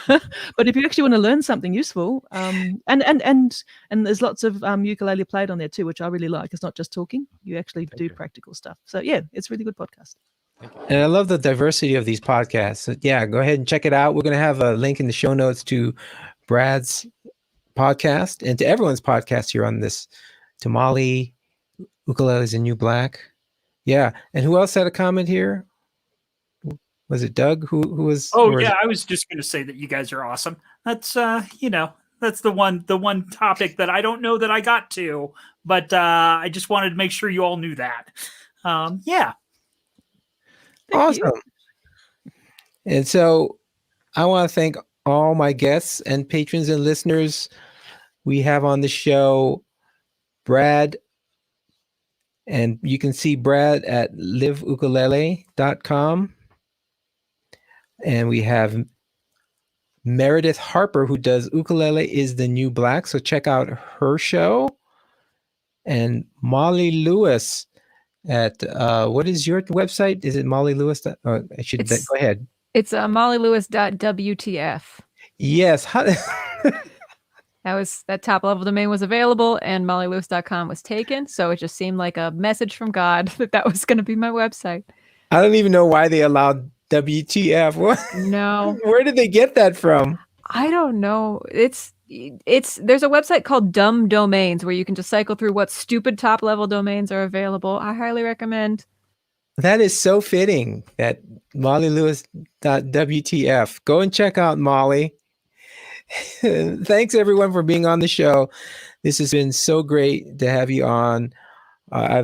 D: but if you actually want to learn something useful, and there's lots of ukulele played on there too, which I really like. It's not just talking; you actually do practical stuff. So yeah, it's a really good podcast.
B: And I love the diversity of these podcasts. So yeah, go ahead and check it out. We're going to have a link in the show notes to Brad's podcast and to everyone's podcast here on this. To Molly, Ukulele's a New Black. Yeah. And who else had a comment here? Was it Doug who was?
A: Oh yeah, I was just going to say that you guys are awesome. That's that's the one topic that I don't know that I got to, but I just wanted to make sure you all knew that. Yeah.
B: Awesome. And so I want to thank all my guests and patrons and listeners we have on the show. Brad, and you can see Brad at liveukulele.com. And we have Meredith Harper, who does Ukulele is the New Black. So check out her show. And Molly Lewis at what is your website? Is it Molly Lewis? Go ahead.
C: It's mollylewis.wtf.
B: Yes.
C: That top level domain was available and mollylewis.com was taken. So it just seemed like a message from God that was going to be my website.
B: I don't even know why they allowed WTF. What?
C: No.
B: Where did they get that from?
C: I don't know. There's a website called Dumb Domains where you can just cycle through what stupid top level domains are available. I highly recommend.
B: That is so fitting. That mollylewis.wtf. Go and check out Molly. Thanks everyone for being on the show. This has been so great to have you on. I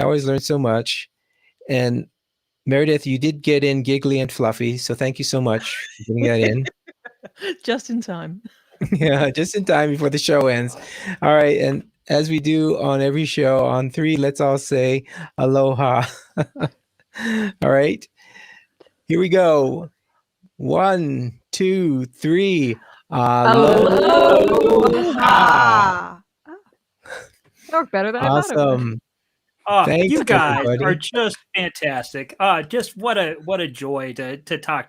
B: always learn so much. And Meredith, you did get in giggly and fluffy, so thank you so much for getting that in.
D: Just in time.
B: Yeah, just in time before the show ends. All right, and as we do on every show, on 3, let's all say aloha. All right, here we go. 1, 2, 3. Aloha.
C: That worked better than I thought it would.
B: Awesome.
A: You guys
B: everybody.
A: are just fantastic. Just what a joy to talk to you.